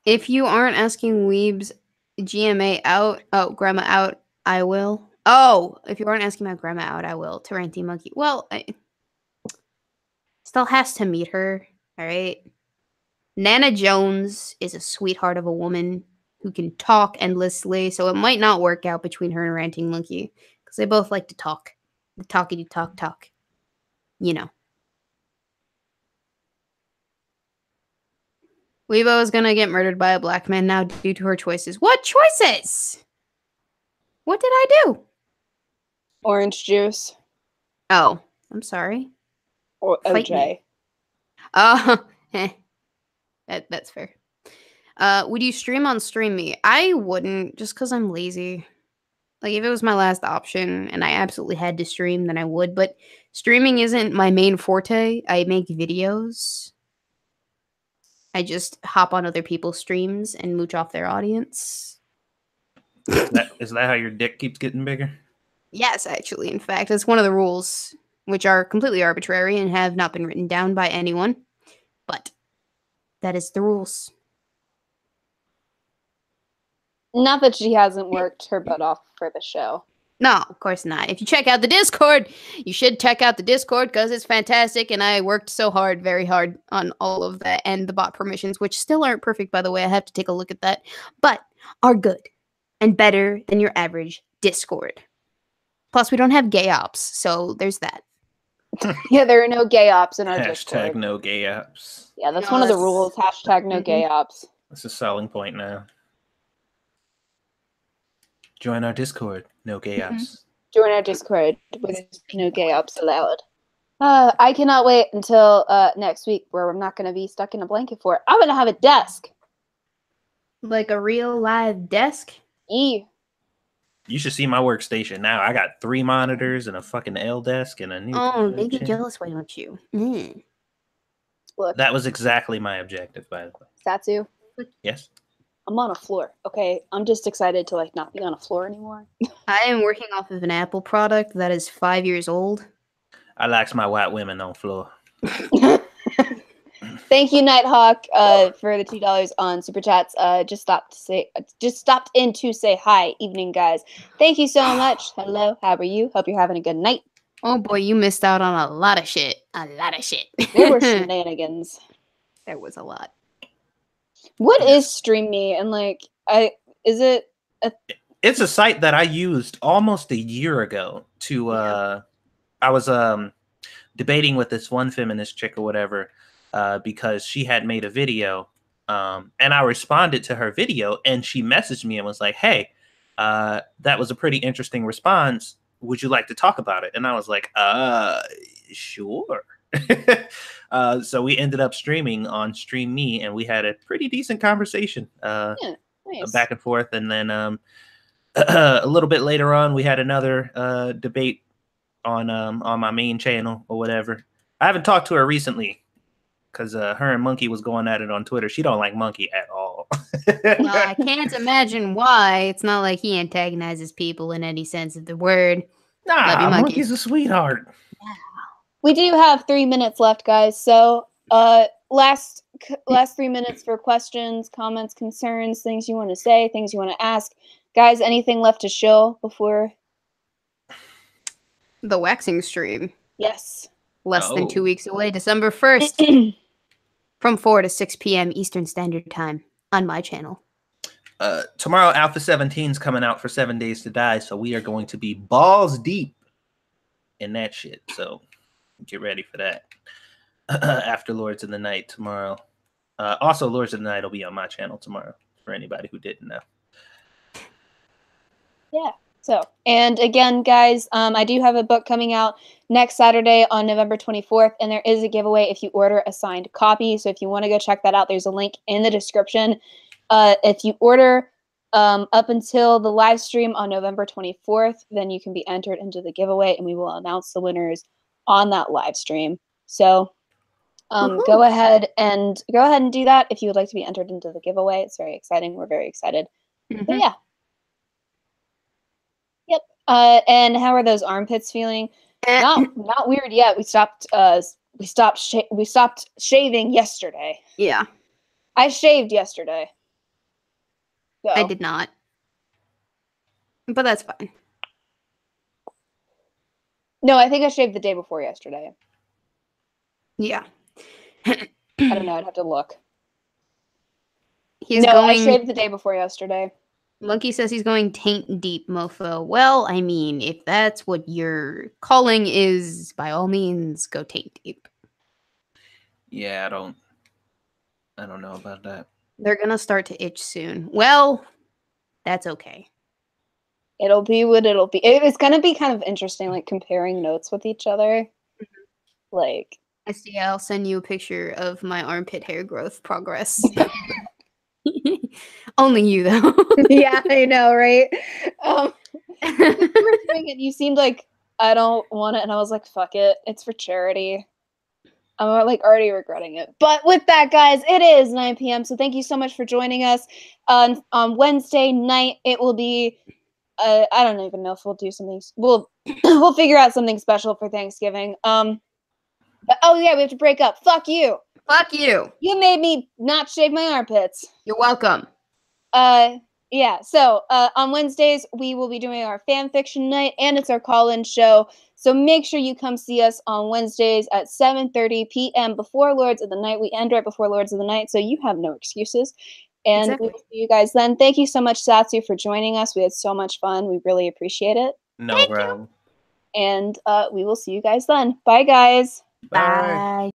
S2: If you aren't asking Weeb's GMA out, Grandma out, I will. Oh, if you aren't asking about Grandma out, I will. Taranti Monkey. Well, I still has to meet her. All right. Nana Jones is a sweetheart of a woman who can talk endlessly, so it might not work out between her and Ranting Monkey because they both like to talk. The talkity talk. You know. Weebo is gonna get murdered by a black man now due to her choices. What choices? What did I do?
S1: Orange juice.
S2: Oh, I'm sorry.
S1: Or
S2: Fight
S1: OJ.
S2: me. That's fair. Would you stream on Stream Me? I wouldn't, just because I'm lazy. Like, if it was my last option and I absolutely had to stream, then I would. But streaming isn't my main forte. I make videos. I just hop on other people's streams and mooch off their audience.
S3: Is that how your dick keeps getting bigger?
S2: Yes, actually. In fact, it's one of the rules, which are completely arbitrary and have not been written down by anyone. But That is the rules.
S1: Not that she hasn't worked her butt off for the show.
S2: No, of course not. If you check out the Discord, you should check out the Discord because it's fantastic. And I worked so hard, very hard on all of that and the bot permissions, which still aren't perfect, by the way. I have to take a look at that, but are good and better than your average Discord. Plus, we don't have gay ops, so there's that.
S1: Yeah, there are no gay ops in our Discord.
S3: Hashtag no gay ops.
S1: Yeah, that's one of the rules. Hashtag no gay ops.
S3: That's a selling point now. Join our Discord. No gay ops.
S1: Join our Discord with no gay ops allowed. I cannot wait until next week where I'm not going to be stuck in a blanket for it. I'm going to have a desk.
S2: Like a real live desk?
S1: You
S3: should see my workstation now. I got 3 monitors and a fucking L desk and a new.
S2: Oh, make me jealous, why don't you?
S1: Look,
S3: that was exactly my objective, by the way.
S1: Satsu?
S3: Yes.
S1: I'm on a floor. Okay, I'm just excited to like not be on a floor anymore.
S2: I am working off of an Apple product that is 5 years old.
S3: I likes my white women on floor.
S1: Thank you, Nighthawk, for the $2 on Super Chats. Just stopped in to say hi. Evening, guys. Thank you so much. Hello, how are you? Hope you're having a good night.
S2: Oh boy, you missed out on a lot of shit. A lot of shit.
S1: There were shenanigans.
S2: There was a lot.
S1: What is Stream Me? And like, is it?
S3: It's a site that I used almost a year ago to. I was debating with this one feminist chick or whatever. Because she had made a video, and I responded to her video, and she messaged me and was like, "Hey, that was a pretty interesting response. Would you like to talk about it?" And I was like, "Sure." So we ended up streaming on Stream Me, and we had a pretty decent conversation,
S1: Nice.
S3: back and forth. And then a little bit later on, we had another debate on my main channel or whatever. I haven't talked to her recently. Because her and Monkey was going at it on Twitter. She don't like Monkey at all.
S2: No, I can't imagine why. It's not like he antagonizes people in any sense of the word.
S3: Nah, Monkey's a sweetheart.
S1: Yeah. We do have 3 minutes left, guys. So last 3 minutes for questions, comments, concerns, things you want to say, things you want to ask. Guys, anything left to show before?
S2: The waxing stream.
S1: Yes.
S2: Less than 2 weeks away, December 1st. From 4 to 6 p.m. Eastern Standard Time on my channel.
S3: Tomorrow, Alpha 17 is coming out for 7 Days to Die, so we are going to be balls deep in that shit. So get ready for that. After Lords of the Night tomorrow. Also, Lords of the Night will be on my channel tomorrow, for anybody who didn't know.
S1: Yeah. So, and again, guys, I do have a book coming out next Saturday on November 24th, and there is a giveaway if you order a signed copy. So if you want to go check that out, there's a link in the description. If you order up until the live stream on November 24th, then you can be entered into the giveaway, and we will announce the winners on that live stream. So go ahead and do that if you would like to be entered into the giveaway. It's very exciting. We're very excited. But yeah. Yep. And how are those armpits feeling? Not weird yet. We stopped shaving yesterday.
S2: Yeah.
S1: I shaved yesterday. So.
S2: I did not. But that's fine.
S1: No, I think I shaved the day before yesterday.
S2: Yeah.
S1: I don't know. I'd have to look.
S2: I
S1: shaved the day before yesterday.
S2: Monkey says he's going taint deep, mofo. Well, I mean, if that's what your calling is, by all means, go taint deep.
S3: Yeah, I don't know about that.
S2: They're gonna start to itch soon. Well, that's okay.
S1: It'll be what it'll be. It's gonna be kind of interesting, like comparing notes with each other. Like,
S2: I see. I'll send you a picture of my armpit hair growth progress. Only you, though.
S1: Yeah, I know, right? You seemed like I don't want it, and I was like, "Fuck it, it's for charity." I'm like already regretting it. But with that, guys, it is 9 p.m. So thank you so much for joining us. On Wednesday night, it will be. I don't even know if we'll do something. We'll figure out something special for Thanksgiving. But, oh yeah, we have to break up. Fuck you.
S2: Fuck you.
S1: You made me not shave my armpits.
S2: You're welcome.
S1: Yeah, so on Wednesdays, we will be doing our fan fiction night, and it's our call-in show. So make sure you come see us on Wednesdays at 7:30 p.m. before Lords of the Night. We end right before Lords of the Night, so you have no excuses. And
S2: Exactly.
S1: we will see you guys then. Thank you so much, Satsu, for joining us. We had so much fun. We really appreciate it.
S3: No problem.
S1: And we will see you guys then. Bye, guys.
S3: Bye.
S2: Bye.